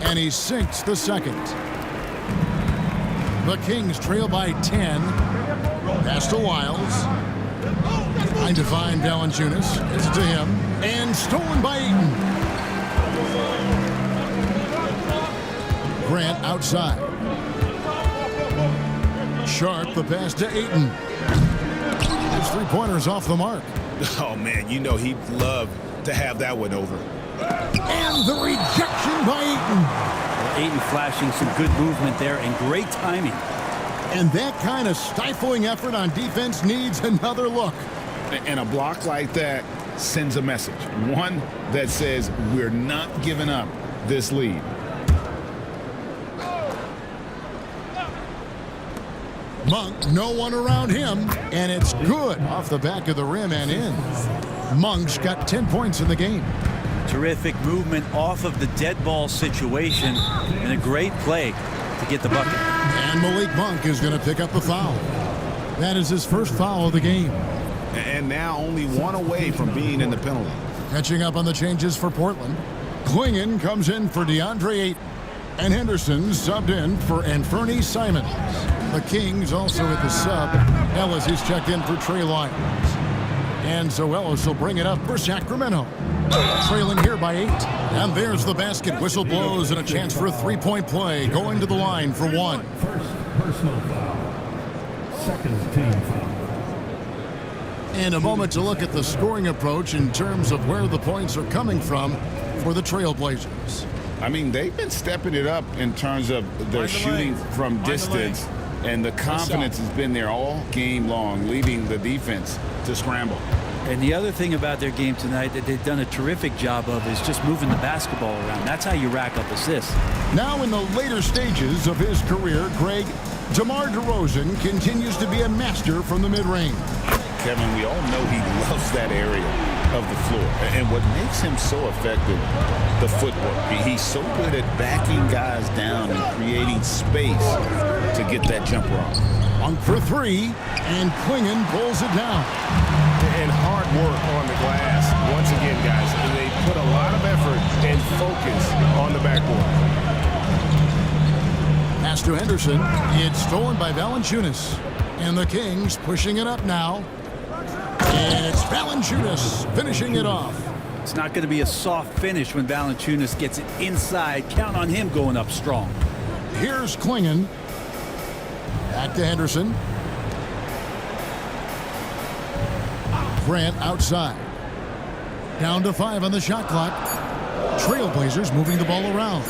And he sinks the second. The Kings trail by 10. Pass to Lyles. Trying to find Valanciunas. It's to him. And stolen by Ayton. Grant outside. Sharp the pass to Ayton. His three-pointer's off the mark. Oh, man, you know he'd love to have that one over. And the rejection by Ayton. Ayton flashing some good movement there and great timing. And that kind of stifling effort on defense needs another look. And a block like that sends a message. One that says we're not giving up this lead. Monk, no one around him. And it's good off the back of the rim and in. Monk's got 10 points in the game. Terrific movement off of the dead ball situation and a great play to get the bucket. And Malik Monk is going to pick up the foul. That is his first foul of the game. And now only 1 away from being in the penalty. Catching up on the changes for Portland. Klingon comes in for DeAndre Ayton. And Henderson subbed in for Anthony Simons. The Kings also at the sub. Ellis is checked in for Trey Lyles. And so Ellis will bring it up for Sacramento. Trailing here by 8. And there's the basket. Whistle blows and a chance for a three-point play. Going to the line for 1. First personal foul. Second team foul. And a moment to look at the scoring approach in terms of where the points are coming from for the Trailblazers. I mean, they've been stepping it up in terms of their shooting from distance. And the confidence has been there all game long, leaving the defense to scramble. And the other thing about their game tonight that they've done a terrific job of is just moving the basketball around. That's how you rack up assists. Now in the later stages of his career, Greg, DeMar DeRozan continues to be a master from the mid-range. Kevin, we all know he loves that area of the floor. And what makes him so effective, the footwork. He's so good at backing guys down and creating space to get that jumper off. Monk for three, and Klingon pulls it down. And hard work on the glass. Once again, guys, they put a lot of effort and focus on the backboard. Pass to Henderson. It's stolen by Valanciunas. And the Kings pushing it up now. And it's Valanciunas finishing it off. It's not going to be a soft finish when Valanciunas gets it inside. Count on him going up strong. Here's Klingon. Back to Henderson. Grant outside. Down to 5 on the shot clock. Trailblazers moving the ball around.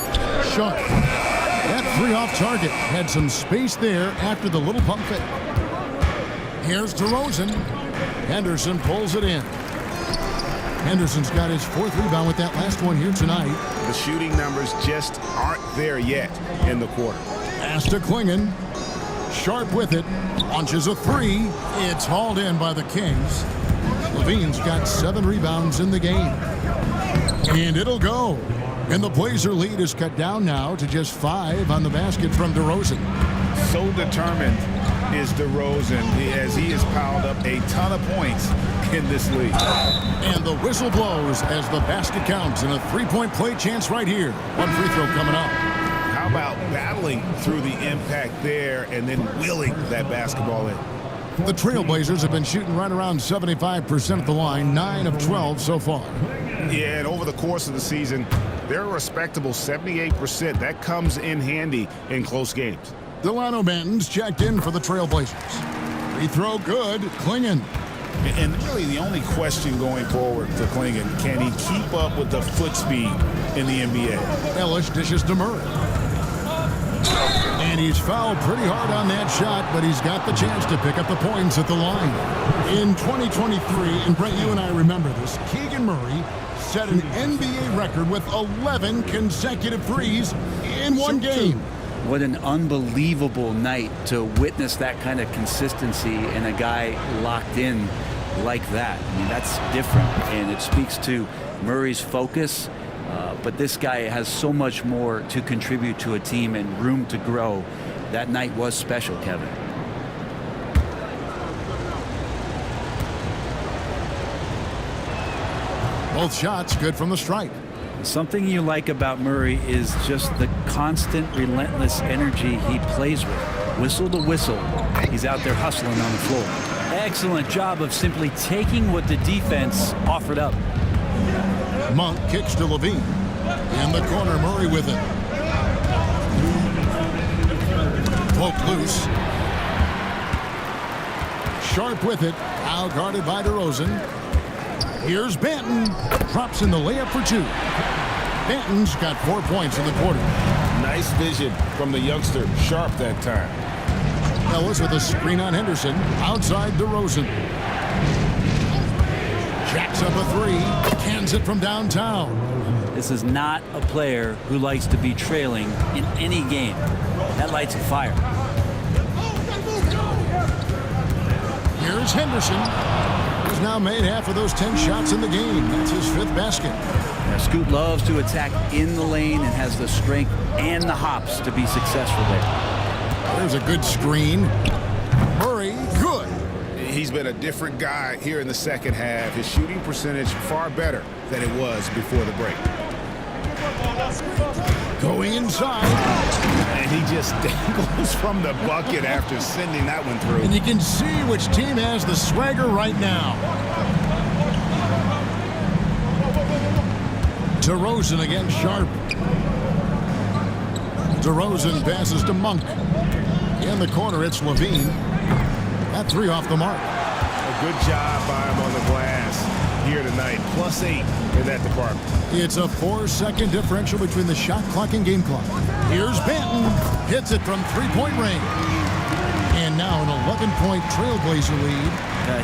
Sharp. That three off target. Had some space there after the little pump fake. Here's DeRozan. Henderson pulls it in. Henderson's got his 4th rebound with that last one here tonight. The shooting numbers just aren't there yet in the quarter. Pass to Klingon. Sharp with it. Launches a 3. It's hauled in by the Kings. Levine's got 7 rebounds in the game. And it'll go. And the Blazer lead is cut down now to just 5 on the basket from DeRozan. So determined is DeRozan as he has piled up a ton of points in this league. And the whistle blows as the basket counts, and a 3-point play chance right here. One free throw coming up. How about battling through the impact there and then willing that basketball in? The Trailblazers have been shooting right around 75% at the line, 9 of 12 so far. Yeah, and over the course of the season, they're a respectable 78%. That comes in handy in close games. Delano Banton's checked in for the Trailblazers. Free throw good. Klingon. And really the only question going forward for Klingon, can he keep up with the foot speed in the NBA? Ellis dishes to Murray. And he's fouled pretty hard on that shot, but he's got the chance to pick up the points at the line. In 2023, and Brent, you and I remember this, Keegan Murray set an NBA record with 11 consecutive threes in one game. What an unbelievable night to witness that kind of consistency and a guy locked in like that. I mean, that's different, and it speaks to Murray's focus. But this guy has so much more to contribute to a team and room to grow. That night was special, Kevin. Both shots good from the stripe. Something you like about Murray is just the constant, relentless energy he plays with. Whistle to whistle, he's out there hustling on the floor. Excellent job of simply taking what the defense offered up. Monk kicks to Levine. In the corner, Murray with it. Poked loose. Sharp with it. Now guarded by DeRozan. Here's Banton. Drops in the layup for 2. Banton's got 4 points in the quarter. Nice vision from the youngster. Sharp that time. Ellis with a screen on Henderson. Outside DeRozan. Jacks up a 3. Cans it from downtown. This is not a player who likes to be trailing in any game. That lights a fire. Here's Henderson. He's now made half of those 10 shots in the game. That's his 5th basket. Now, Scoot loves to attack in the lane and has the strength and the hops to be successful there. There's a good screen. Murray, good. He's been a different guy here in the second half. His shooting percentage far better than it was before the break. Going inside. And he just dangles from the bucket after sending that one through. And you can see which team has the swagger right now. DeRozan against Sharp. DeRozan passes to Monk. In the corner, it's Levine. That 3 off the mark. A good job by him on the glass here tonight. +8 in that department. It's a 4-second differential between the shot clock and game clock. Here's Banton. Hits it from 3-point range. And now an 11-point Trailblazer lead.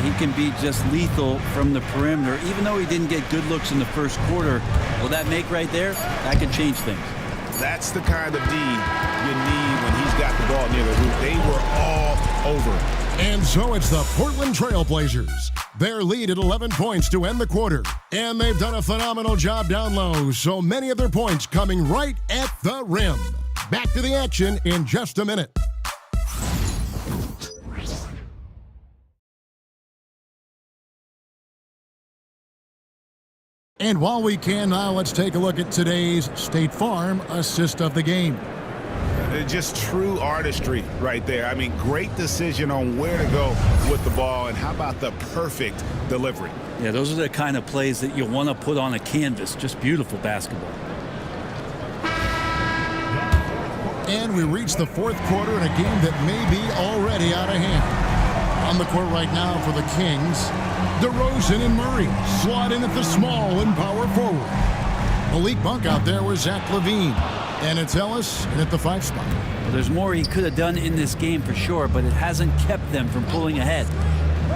He can be just lethal from the perimeter. Even though he didn't get good looks in the first quarter, will that make right there? That could change things. That's the kind of D you need when he's got the ball near the hoop. They were all over And so it's the Portland Trail Blazers. Their lead at 11 points to end the quarter. And they've done a phenomenal job down low, so many of their points coming right at the rim. Back to the action in just a minute. And while we can now, let's take a look at today's State Farm assist of the game. Just true artistry right there. I mean, great decision on where to go with the ball, and how about the perfect delivery? Yeah, those are the kind of plays that you want to put on a canvas. Just beautiful basketball. And we reach the fourth quarter in a game that may be already out of hand. On the court right now for the Kings, DeRozan and Murray slot in at the small and power forward. Malik Monk out there with Zach LaVine. And it's Ellis in at the 5 spot. Well, there's more he could have done in this game for sure, but it hasn't kept them from pulling ahead.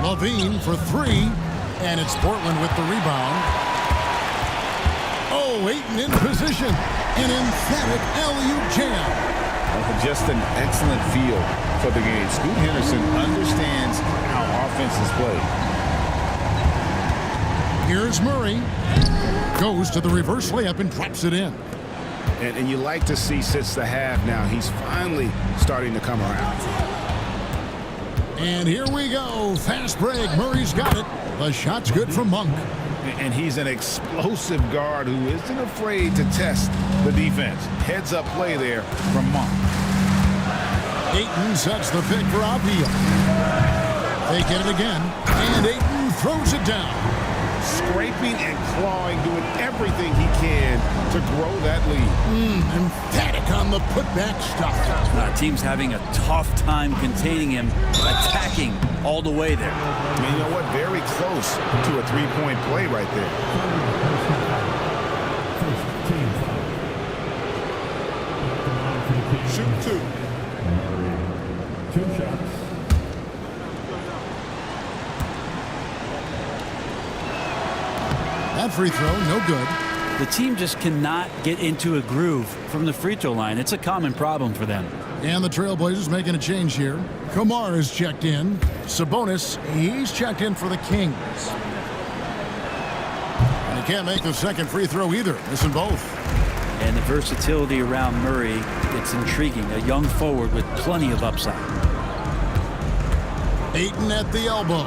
LaVine for 3, and it's Portland with the rebound. Oh, Ayton in position. An emphatic alley-oop jam. Just an excellent feel for the game. Scoot Henderson understands how offense is played. Here's Murray. Goes to the reverse layup and drops it in. And you like to see since the half now, he's finally starting to come around. And here we go. Fast break. Murray's got it. The shot's good from Monk. And he's an explosive guard who isn't afraid to test the defense. Heads up play there from Monk. Ayton sets the pick for Avdija. They get it again. And Ayton throws it down. Scraping and clawing, doing everything he can to grow that lead. Emphatic on the putback stuff. Team's having a tough time containing him, attacking all the way there. And you know what? Very close to a three-point play right there. Shoot 2. 2 shots. That free throw, no good. The team just cannot get into a groove from the free throw line. It's a common problem for them. And the Trailblazers making a change here. Kamar is checked in. Sabonis, he's checked in for the Kings. And he can't make the second free throw either. Missing both. And the versatility around Murray, it's intriguing. A young forward with plenty of upside. Ayton at the elbow.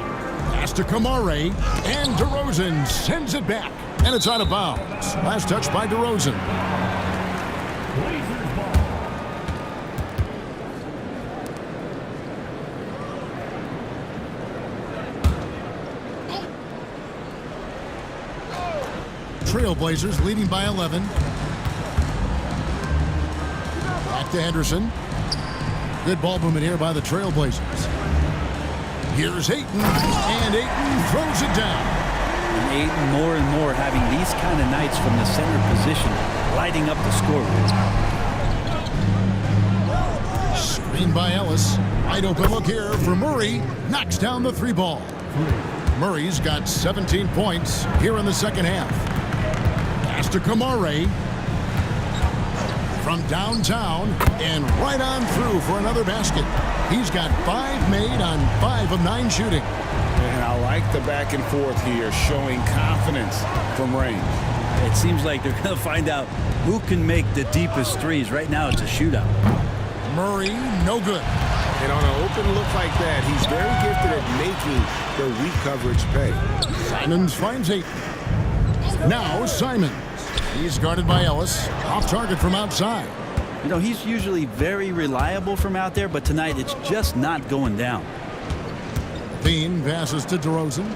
Pass to Kamare, and DeRozan sends it back, and it's out of bounds. Last touch by DeRozan. Blazers ball. Trailblazers leading by 11. Back to Henderson. Good ball movement here by the Trailblazers. Here's Ayton, and Ayton throws it down. And Ayton more and more having these kind of nights from the center position, lighting up the scoreboard. Screen by Ellis. Wide open look here for Murray. Knocks down the 3 ball. Murray's got 17 points here in the second half. Pass to Kamare. From downtown and right on through for another basket. He's got 5 made on 5 of 9 shooting. And I like the back and forth here, showing confidence from range. It seems like they're going to find out who can make the deepest threes. Right now it's a shootout. Murray, no good. And on an open look like that, he's very gifted at making the weak coverage pay. Simons finds Ayton. Now Simons. He's guarded by Ellis. Off target from outside. You know, he's usually very reliable from out there, but tonight it's just not going down. Bean passes to DeRozan.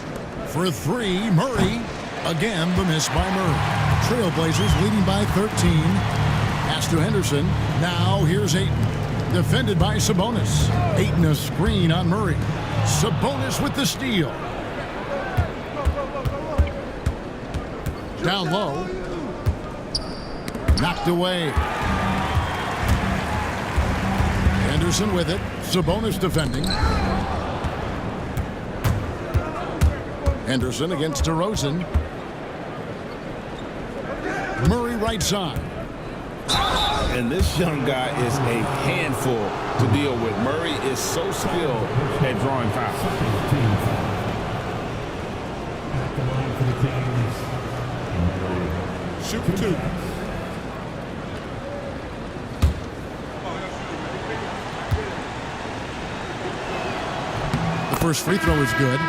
For 3, Murray. Again, the miss by Murray. Trailblazers leading by 13. Pass to Henderson. Now here's Ayton. Defended by Sabonis. Ayton a screen on Murray. Sabonis with the steal. Down low. Knocked away. Henderson with it. Sabonis defending. Henderson against DeRozan. Murray right side. And this young guy is a handful to deal with. Murray is so skilled at drawing fouls. At the line for the Kings. Shoot two. The first free throw is good.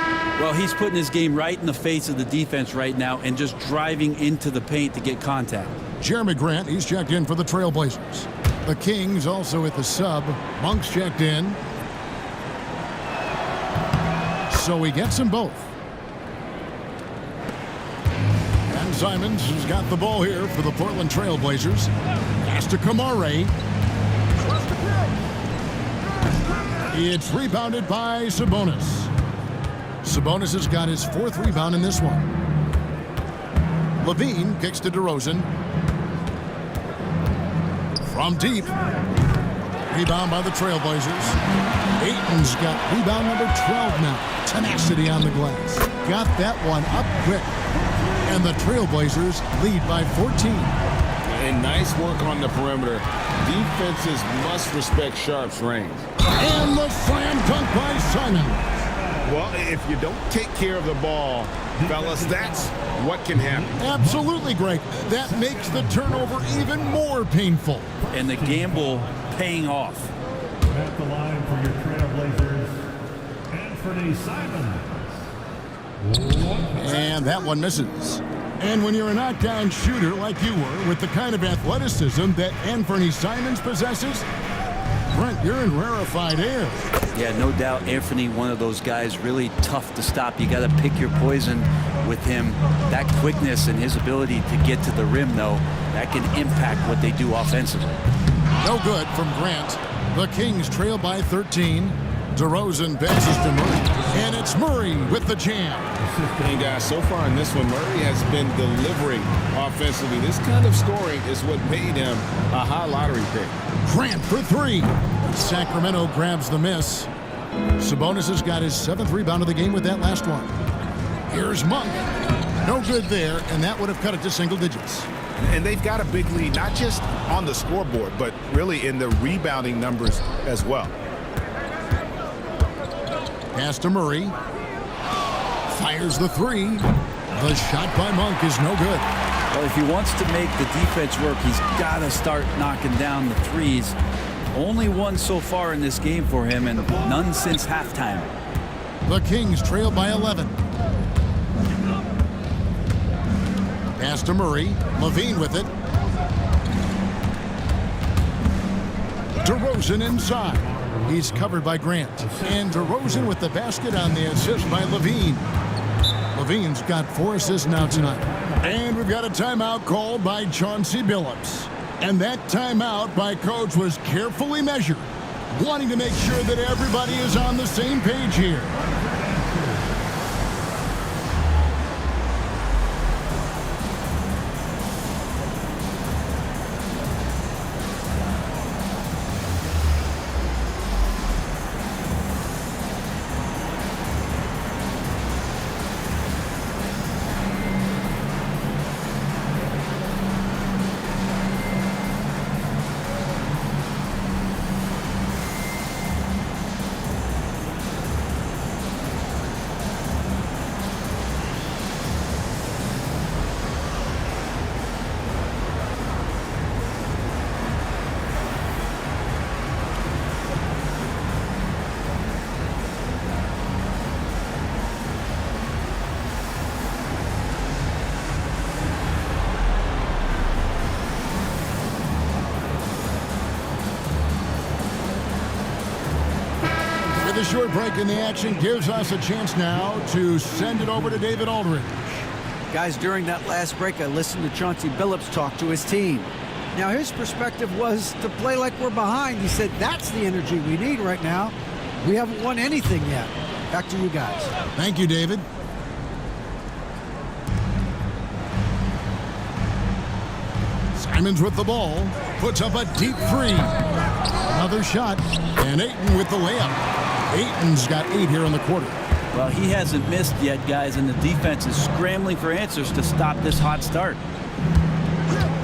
Well, he's putting his game right in the face of the defense right now and just driving into the paint to get contact. Jeremy Grant, he's checked in for the Trailblazers. The Kings also at the sub. Monk's checked in. So he gets them both. And Simons has got the ball here for the Portland Trailblazers. Pass to Kamare. It's rebounded by Sabonis. Sabonis has got his fourth rebound in this one. Levine kicks to DeRozan. From deep. Rebound by the Trailblazers. Ayton's got rebound number 12 now. Tenacity on the glass. Got that one up quick. And the Trailblazers lead by 14. And nice work on the perimeter. Defenses must respect Sharp's range. And the slam dunk by Simon. Well, if you don't take care of the ball, fellas, that's what can happen. Absolutely, Greg. That makes the turnover even more painful. And the gamble paying off. At the line for your Trailblazers, Anthony Simons. And that one misses. And when you're a knockdown shooter like you were, with the kind of athleticism that Anthony Simons possesses, Brent, you're in rarefied air. Yeah, no doubt Anthony, one of those guys really tough to stop. You got to pick your poison with him. That quickness and his ability to get to the rim, though, that can impact what they do offensively. No good from Grant. The Kings trail by 13. DeRozan passes to Murray. And it's Murray with the jam. And guys, so far in this one, Murray has been delivering offensively. This kind of scoring is what made him a high lottery pick. Grant for three. Sacramento grabs the miss. Sabonis has got his 7th rebound of the game with that last one. Here's Monk. No good there, and that would have cut it to single digits. And they've got a big lead, not just on the scoreboard, but really in the rebounding numbers as well. Pass to Murray. Fires the three. The shot by Monk is no good. Well, if he wants to make the defense work, he's got to start knocking down the threes. Only one so far in this game for him, and none since halftime. The Kings trail by 11. Pass to Murray. Levine with it. DeRozan inside. He's covered by Grant. And DeRozan with the basket on the assist by Levine. Levine's got 4 assists now tonight. And we've got a timeout called by Chauncey Billups. And that timeout by Coach was carefully measured, wanting to make sure that everybody is on the same page here. The short break in the action gives us a chance now to send it over to David Aldridge. Guys, during that last break, I listened to Chauncey Billups talk to his team. Now, his perspective was to play like we're behind. He said, that's the energy we need right now. We haven't won anything yet. Back to you guys. Thank you, David. Simons with the ball. Puts up a deep three. Another shot. And Ayton with the layup. Ayton's got 8 here in the quarter. Well, he hasn't missed yet, guys, and the defense is scrambling for answers to stop this hot start.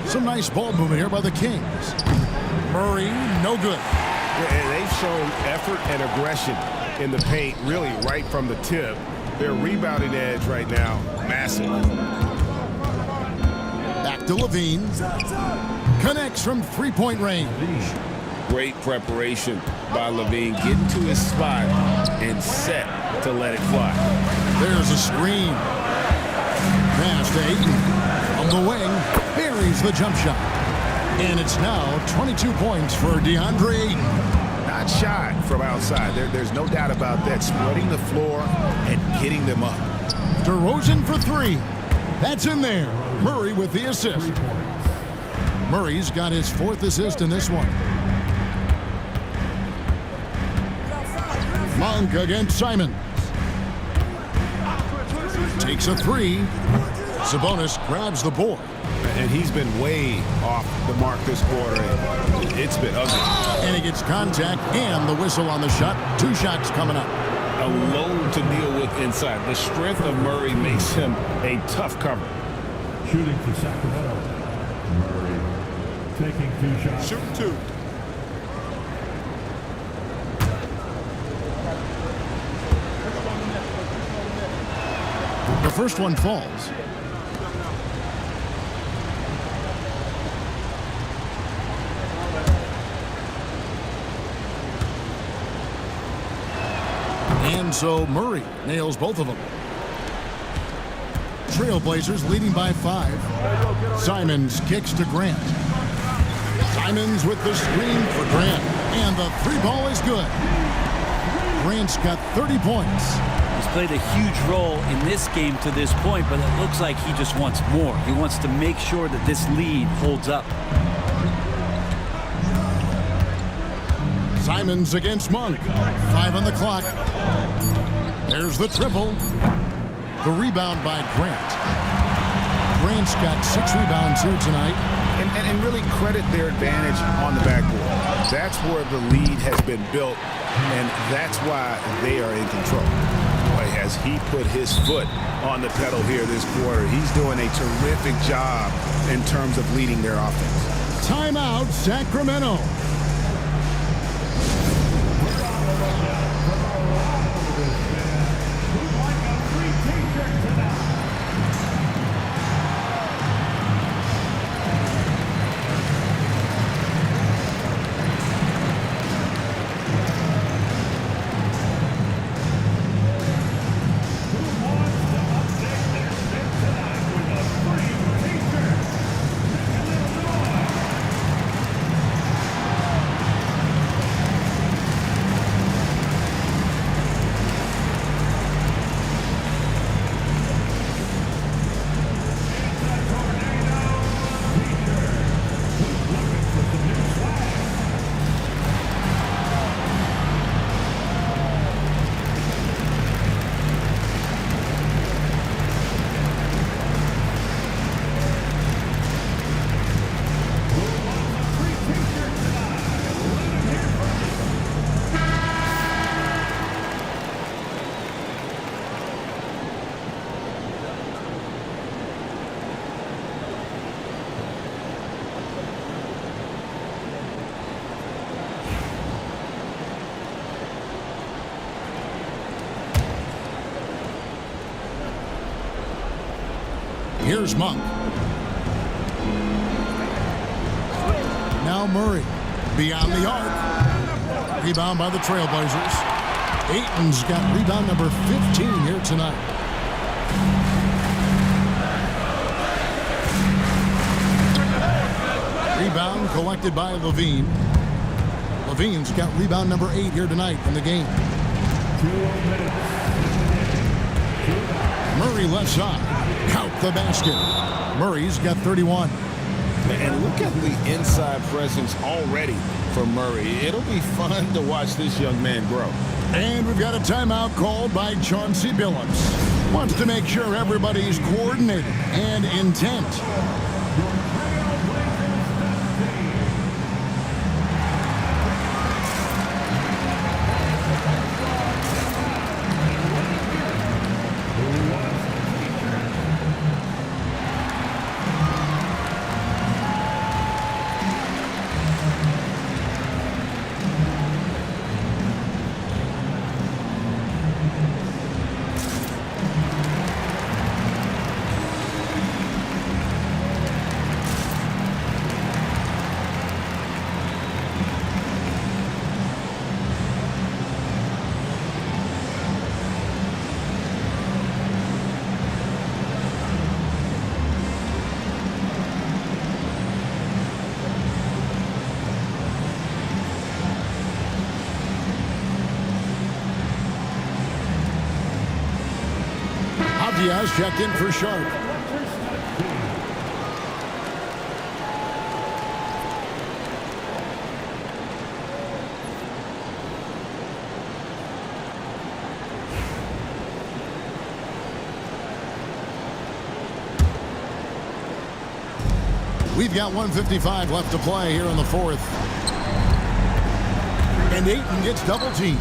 Some nice ball movement here by the Kings. Murray, no good. And they've shown effort and aggression in the paint, really right from the tip. Their rebounding edge right now, massive. Back to Levine. Connects from three-point range. Great preparation by Levine, getting to his spot and set to let it fly. There's a screen. Pass to Ayton. On the wing, buries the jump shot. And it's now 22 points for DeAndre Ayton. Not shy from outside. There's no doubt about that. Spreading the floor and getting them up. DeRozan for three. That's in there. Murray with the assist. Murray's got his fourth assist in this one. Monk against Simons. Takes a three. Sabonis grabs the board. And he's been way off the mark this quarter. It's been ugly. And he gets contact and the whistle on the shot. Two shots coming up. A load to deal with inside. The strength of Murray makes him a tough cover. Shooting for Sacramento. Murray taking 2 shots. Shooting 2. The first one falls. And so Murray nails both of them. Trailblazers leading by 5. Simons kicks to Grant. Simons with the screen for Grant. And the three ball is good. Grant's got 30 points. He's played a huge role in this game to this point, but it looks like he just wants more. He wants to make sure that this lead holds up. Simons against Monk. 5 on the clock. There's the triple. The rebound by Grant. Grant's got 6 rebounds here tonight. And really credit their advantage on the backboard. That's where the lead has been built, and that's why they are in control. Boy, has he put his foot on the pedal here this quarter. He's doing a terrific job in terms of leading their offense. Timeout, Sacramento. Here's Monk. Now Murray. Beyond the arc. Rebound by the Trailblazers. Ayton's got rebound number 15 here tonight. Rebound collected by Levine. Levine's got rebound number 8 here tonight in the game. Murray left side. Count the basket. Murray's got 31. And look at the inside presence already for Murray. It'll be fun to watch this young man grow. And we've got a timeout called by Chauncey Billups. Wants to make sure everybody's coordinated and intent. Diaz checked in for Sharp. We've got 1:55 left to play here in the fourth. And Ayton gets double teamed.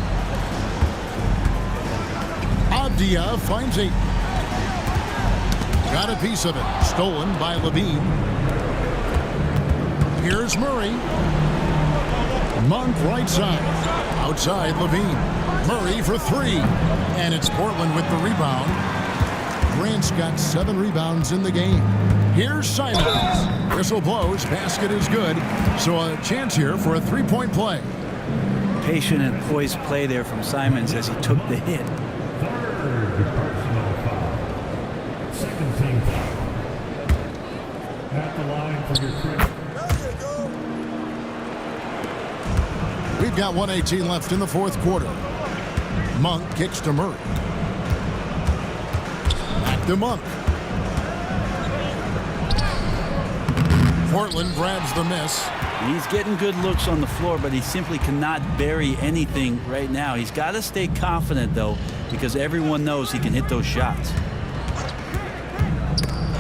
Abdia finds Ayton. Got a piece of it. Stolen by Levine. Here's Murray. Monk right side. Outside Levine. Murray for three. And it's Portland with the rebound. Grant's got 7 rebounds in the game. Here's Simons. Whistle blows. Basket is good. So a chance here for a three-point play. Patient and poised play there from Simons as he took the hit. Second team foul. At the line for your critics. We've got 1:18 left in the fourth quarter. Monk kicks to Murray. Back to Monk. Portland grabs the miss. He's getting good looks on the floor, but he simply cannot bury anything right now. He's got to stay confident, though, because everyone knows he can hit those shots.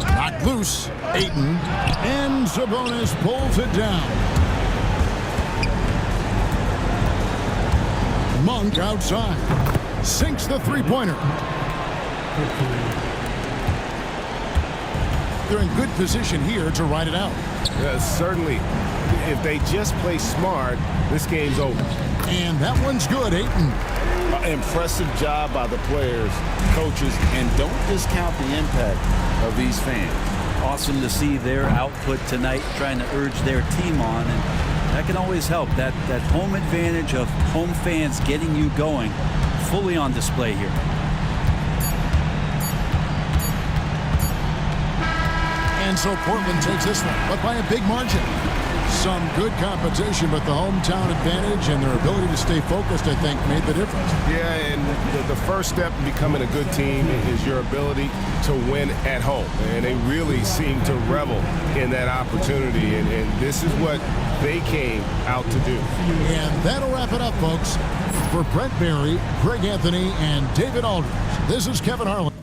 Knocked loose. Ayton. And Sabonis pulls it down. Monk outside. Sinks the three-pointer. They're in good position here to ride it out. Certainly, if they just play smart, this game's over. And that one's good, Ayton. Impressive job by the players, coaches, and don't discount the impact of these fans. Awesome to see their output tonight, trying to urge their team on, and that can always help. That home advantage of home fans getting you going, fully on display here. And so Portland takes this one, but by a big margin. Some good competition, but the hometown advantage and their ability to stay focused, I think, made the difference. Yeah, and the first step in becoming a good team is your ability to win at home. And they really seem to revel in that opportunity, and this is what they came out to do. And that'll wrap it up, folks. For Brent Barry, Greg Anthony, and David Aldridge, this is Kevin Harlan.